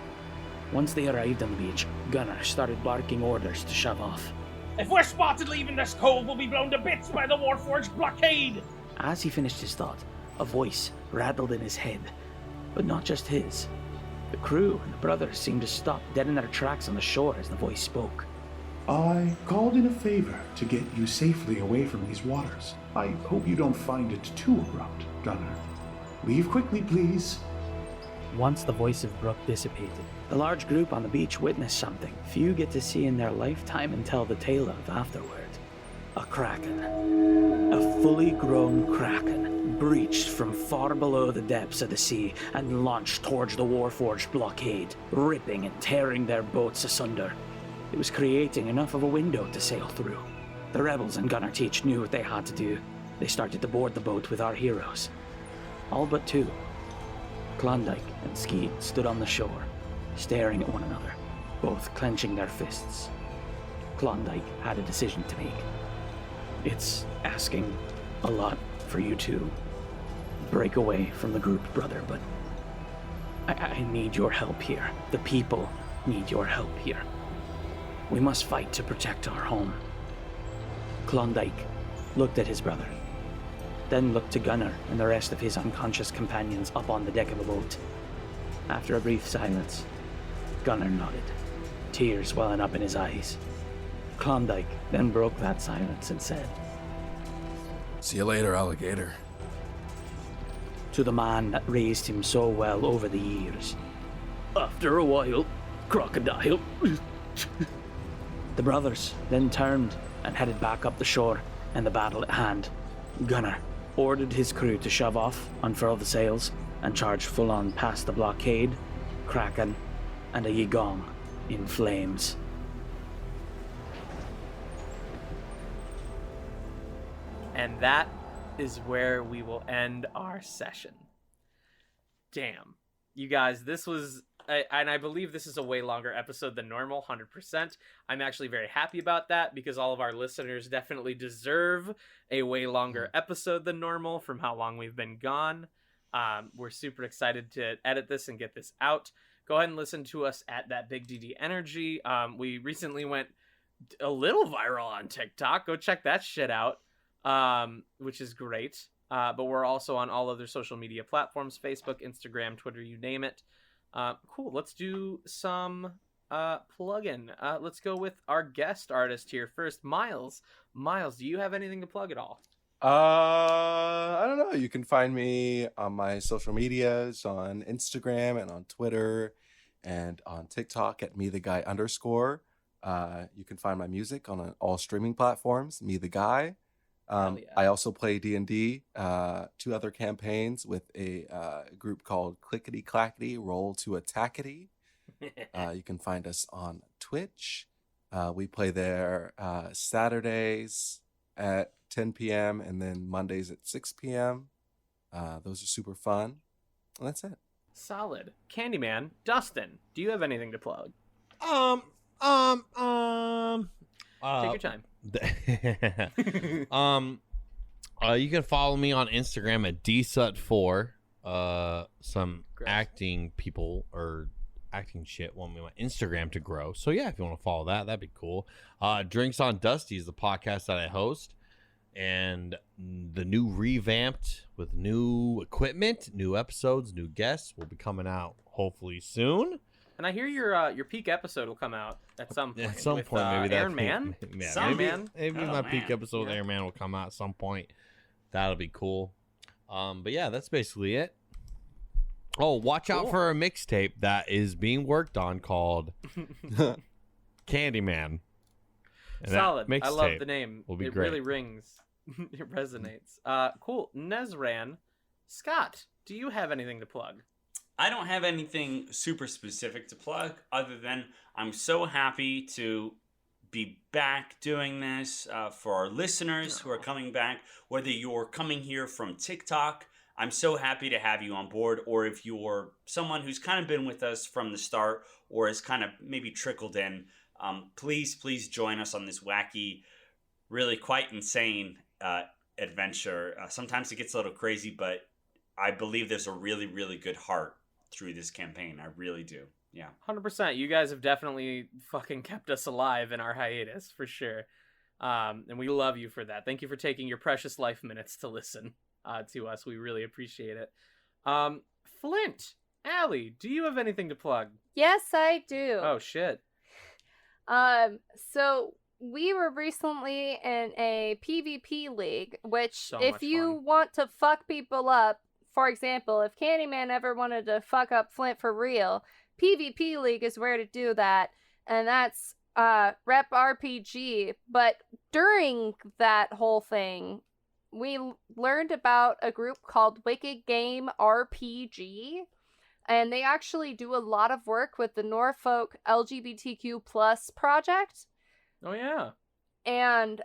Once they arrived on the beach, Gunnar started barking orders to shove off. If we're spotted leaving this cove, we'll be blown to bits by the Warforged blockade! As he finished his thought, a voice rattled in his head. But not just his. The crew and the brothers seemed to stop dead in their tracks on the shore as the voice spoke. I called in a favor to get you safely away from these waters. I hope you don't find it too abrupt, Gunnar. Leave quickly, please. Once the voice of Brooke dissipated, the large group on the beach witnessed something few get to see in their lifetime and tell the tale of afterward. A kraken. A fully grown kraken breached from far below the depths of the sea and launched towards the Warforged blockade, ripping and tearing their boats asunder. It was creating enough of a window to sail through. The rebels and Gunnar Teach knew what they had to do. They started to board the boat with our heroes. All but two. Klondike and Skeet stood on the shore, staring at one another, both clenching their fists. Klondike had a decision to make. It's asking a lot for you to break away from the group, brother, but I need your help here. The people need your help here. We must fight to protect our home. Klondike looked at his brother, then looked to Gunnar and the rest of his unconscious companions up on the deck of the boat. After a brief silence, Gunnar nodded, tears welling up in his eyes. Klondike then broke that silence and said, See you later, alligator. To the man that raised him so well over the years, after a while, crocodile. The brothers then turned and headed back up the shore and the battle at hand. Gunnar ordered his crew to shove off, unfurl the sails, and charge full-on past the blockade, kraken, and a YiGong in flames. And that is where we will end our session. Damn. You guys, this was... and I believe this is a way longer episode than normal, 100%. I'm actually very happy about that because all of our listeners definitely deserve a way longer episode than normal from how long we've been gone. We're super excited to edit this and get this out. Go ahead and listen to us at That Big D&D Energy. We recently went a little viral on TikTok. Go check that shit out, which is great. But we're also on all other social media platforms, Facebook, Instagram, Twitter, you name it. Cool. Let's do some plug-in. Let's go with our guest artist here first, Miles. Miles, do you have anything to plug at all? I don't know. You can find me on my social medias on Instagram and on Twitter and on TikTok at metheguy_. You can find my music on all streaming platforms, Me the Guy. I also play D&D, 2 other campaigns with a group called Clickety Clackety Roll to Attackety. You can find us on Twitch. We play there Saturdays at 10 p.m. and then Mondays at 6 p.m. Those are super fun. And that's it. Solid. Candyman, Dustin, do you have anything to plug? Take your time. You can follow me on Instagram at dsut4. Some Gross. acting people or acting shit want me my Instagram to grow. So yeah, if you want to follow that, that'd be cool. Drinks on Dusty is the podcast that I host, and the new revamped with new equipment, new episodes, new guests will be coming out hopefully soon. And I hear your peak episode will come out at some point. At some with, point, maybe Iron Man. Yeah, maybe my peak episode with Iron Man will come out at some point. That'll be cool. But yeah, that's basically it. Oh, watch out for a mixtape that is being worked on called Candyman. And solid. I love the name. Will be it great. Really rings. It resonates. Cool. Nezran, Scott, do you have anything to plug? I don't have anything super specific to plug other than I'm so happy to be back doing this for our listeners who are coming back. Whether you're coming here from TikTok, I'm so happy to have you on board. Or if you're someone who's kind of been with us from the start or has kind of maybe trickled in, please join us on this wacky, really quite insane adventure. Sometimes it gets a little crazy, but I believe there's a really, really good heart through this campaign. I really do. Yeah. 100%. You guys have definitely fucking kept us alive in our hiatus, for sure. And we love you for that. Thank you for taking your precious life minutes to listen to us. We really appreciate it. Flint, Allie, do you have anything to plug? Yes, I do. Oh, shit. So we were recently in a PvP league, which if you want to fuck people up for example, if Candyman ever wanted to fuck up Flint for real, PvP League is where to do that, and that's Rep RPG. But during that whole thing, we learned about a group called Wicked Game RPG, and they actually do a lot of work with the Norfolk LGBTQ plus project. Oh yeah. And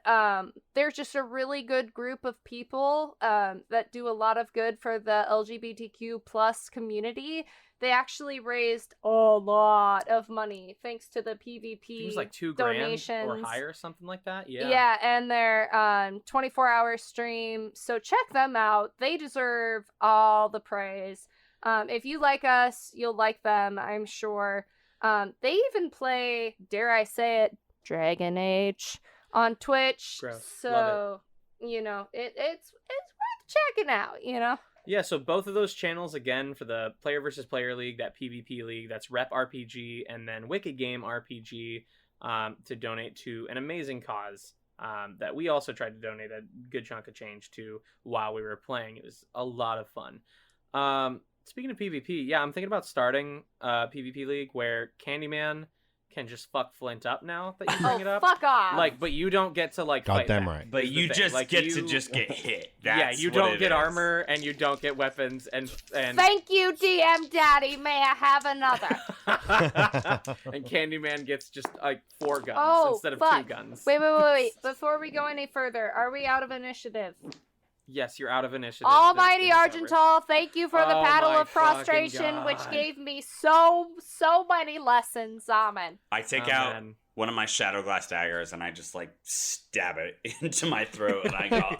they're just a really good group of people that do a lot of good for the LGBTQ plus community. They actually raised a lot of money thanks to the PvP It was like $2,000 donations or higher, or something like that. Yeah. Yeah, and their 24-hour stream. So check them out. They deserve all the praise. If you like us, you'll like them, I'm sure. They even play, dare I say it, Dragon Age on Twitch. Gross. So, you know, it's worth checking out, you know? Yeah, so both of those channels, again, for the Player versus Player League, that PvP League, that's Rep RPG, and then Wicked Game RPG, to donate to an amazing cause that we also tried to donate a good chunk of change to while we were playing. It was a lot of fun. Speaking of PvP, yeah, I'm thinking about starting a PvP League where Candyman can just fuck Flint up now that you bring it up. Fuck off. Like, but you don't get to like fight Goddamn back, right. But is the you thing. just Like, get you- to just get hit. Yeah, That's you what don't it get is. armor and you don't get weapons and Thank you, DM Daddy. May I have another? and Candyman gets just like 4 guns Oh, instead of fuck. 2 guns. Wait. Before we go any further, are we out of initiative? Yes, you're out of initiative. Almighty This thing is over. Argental, thank you for the Oh paddle my of prostration, fucking which God. gave me so many lessons, Amen. I take Oh, out man. one of my shadow glass daggers and I just like stab it into my throat and I go.